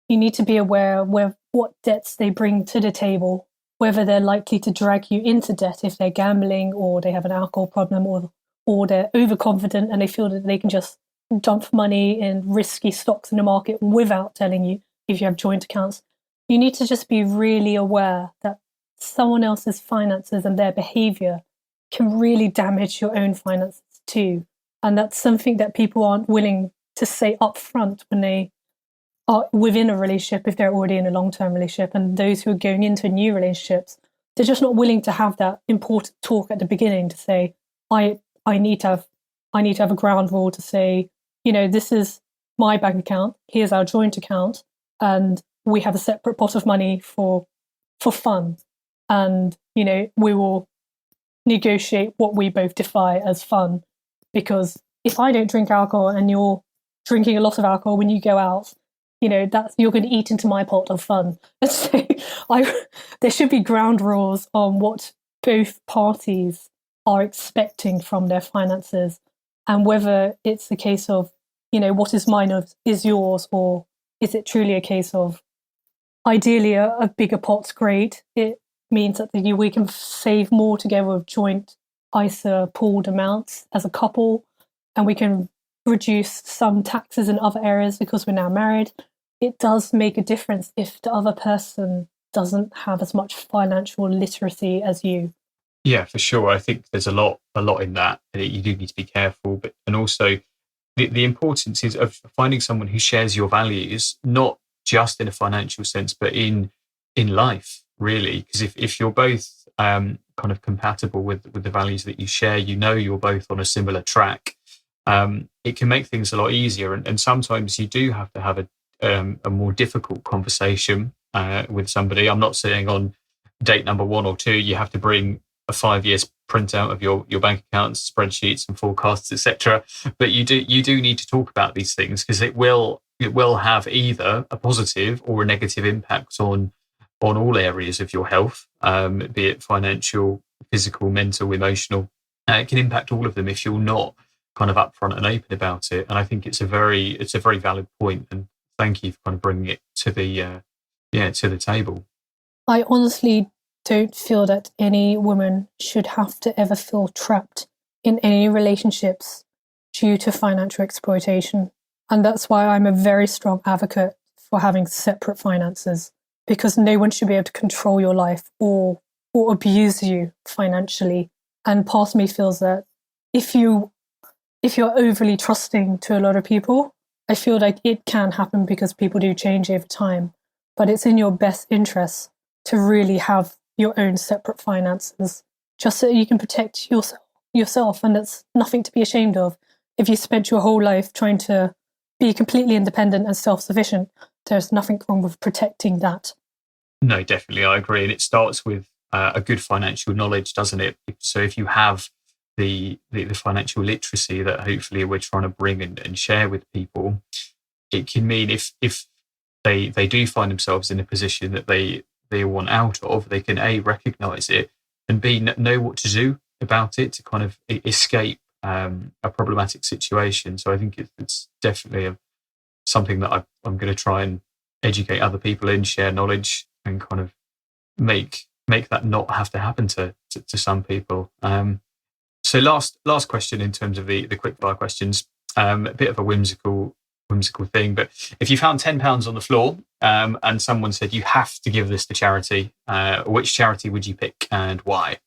you need to be aware of what debts they bring to the table, whether they're likely to drag you into debt if they're gambling, or they have an alcohol problem, or they're overconfident and they feel that they can just dump money in risky stocks in the market without telling you if you have joint accounts. You need to just be really aware that someone else's finances and their behavior can really damage your own finances too. And that's something that people aren't willing to say upfront when they are within a relationship, if they're already in a long-term relationship. And those who are going into new relationships, they're just not willing to have that important talk at the beginning to say, I need to have a ground rule to say, this is my bank account, here's our joint account, and we have a separate pot of money for fun. And, we will negotiate what we both define as fun. Because if I don't drink alcohol and you're drinking a lot of alcohol when you go out, that's you're going to eat into my pot of fun. So there should be ground rules on what both parties are expecting from their finances, and whether it's the case of, what is mine is yours, or is it truly a case of, ideally a bigger pot's great. It means that we can save more together with joint ISA pooled amounts as a couple, and we can reduce some taxes in other areas because we're now married. It does make a difference if the other person doesn't have as much financial literacy as you. Yeah, for sure. I think there's a lot in that. You do need to be careful, and also the importance is of finding someone who shares your values, not just in a financial sense, but in life, really. Because if you're both kind of compatible with the values that you share, you're both on a similar track. It can make things a lot easier, and sometimes you do have to have a more difficult conversation with somebody. I'm not saying on date number 1 or 2 you have to bring a 5 years printout of your bank accounts, spreadsheets, and forecasts, etc. But you do need to talk about these things, because it will have either a positive or a negative impact on on all areas of your health, be it financial, physical, mental, emotional. It can impact all of them if you're not kind of upfront and open about it. And I think it's a very valid point. And thank you for kind of bringing it to the to the table. I honestly don't feel that any woman should have to ever feel trapped in any relationships due to financial exploitation. And that's why I'm a very strong advocate for having separate finances, because no one should be able to control your life or abuse you financially. And part of me feels that if you're overly trusting to a lot of people, I feel like it can happen because people do change over time. But it's in your best interest to really have your own separate finances, just so you can protect yourself. And it's nothing to be ashamed of. If you spent your whole life trying to be completely independent and self-sufficient, there's nothing wrong with protecting that. No, definitely, I agree. And it starts with a good financial knowledge, doesn't it? So if you have the financial literacy that hopefully we're trying to bring and share with people, it can mean if they do find themselves in a position that they want out of, they can A, recognise it, and B, know what to do about it to kind of escape a problematic situation. So I think it's definitely something that I'm going to try and educate other people in, share knowledge, and kind of make that not have to happen to some people. So last question in terms of the quickfire questions, a bit of a whimsical thing, but if you found £10 on the floor and someone said you have to give this to charity, which charity would you pick and why?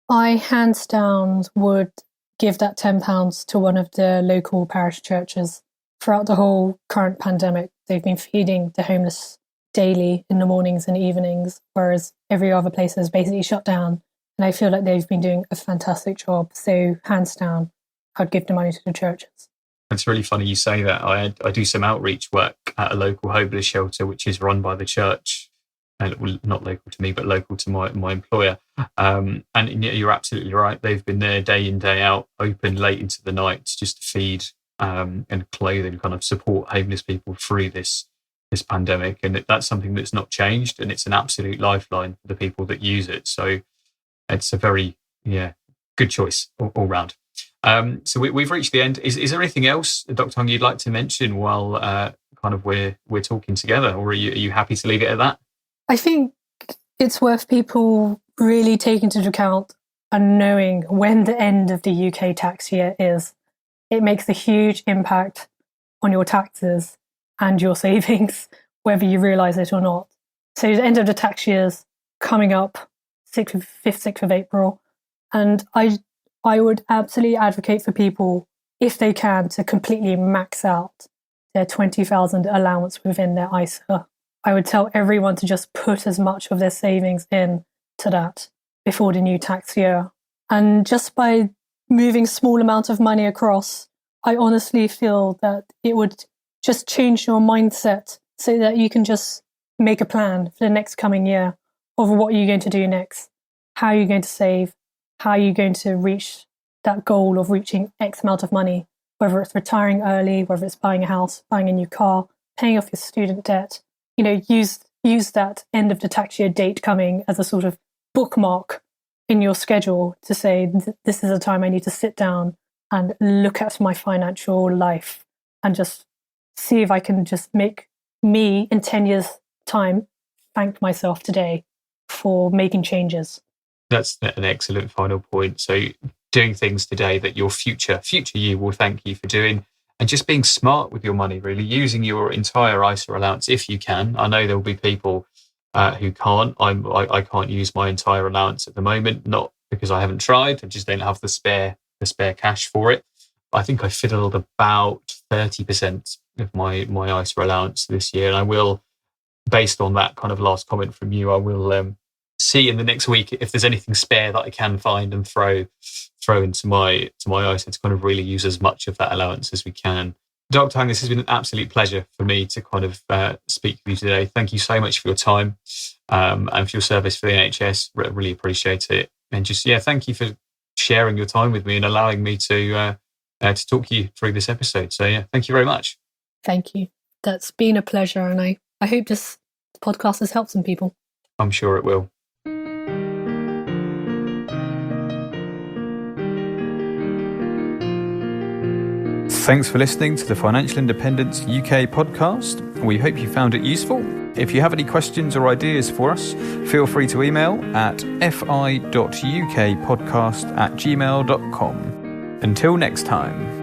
I hands down would give that £10 to one of the local parish churches. Throughout the whole current pandemic, they've been feeding the homeless daily in the mornings and evenings, whereas every other place has basically shut down. And I feel like they've been doing a fantastic job. So hands down, I'd give the money to the churches. It's really funny you say that. I do some outreach work at a local homeless shelter, which is run by the church. Well, not local to me, but local to my employer. And you're absolutely right. They've been there day in, day out, open late into the night just to feed and clothe and kind of support homeless people through this pandemic. And that's something that's not changed. And it's an absolute lifeline for the people that use it. So it's a very, good choice all round. So we've reached the end. Is there anything else, Dr. Hung, you'd like to mention while kind of we're talking together? Or are you happy to leave it at that? I think it's worth people really taking into account and knowing when the end of the UK tax year is. It makes a huge impact on your taxes and your savings, whether you realise it or not. So the end of the tax year is coming up 5th, 6th of April. And I would absolutely advocate for people, if they can, to completely max out their 20,000 allowance within their ISA. I would tell everyone to just put as much of their savings in to that before the new tax year. And just by moving small amount of money across, I honestly feel that it would just change your mindset so that you can just make a plan for the next coming year of what you're going to do next, how you're going to save, how you're going to reach that goal of reaching X amount of money, whether it's retiring early, whether it's buying a house, buying a new car, paying off your student debt. Use that end of the tax year date coming as a sort of bookmark in your schedule to say, this is a time I need to sit down and look at my financial life and just see if I can just make me in 10 years' time thank myself today for making changes. That's an excellent final point. So doing things today that your future you will thank you for doing. And just being smart with your money, really using your entire ISA allowance if you can. I know there will be people who can't. I can't use my entire allowance at the moment, not because I haven't tried. I just don't have the spare cash for it. I think I fiddled about 30% of my ISA allowance this year, and I will, based on that kind of last comment from you, I will see in the next week if there's anything spare that I can find and throw into my ISA to kind of really use as much of that allowance as we can. Dr. Hung, this has been an absolute pleasure for me to kind of speak with you today. Thank you so much for your time and for your service for the NHS. Really appreciate it. And just, thank you for sharing your time with me and allowing me to talk you through this episode. So, thank you very much. Thank you. That's been a pleasure. And I hope this podcast has helped some people. I'm sure it will. Thanks for listening to the Financial Independence UK podcast. We hope you found it useful. If you have any questions or ideas for us, feel free to email at fi.ukpodcast@gmail.com. Until next time.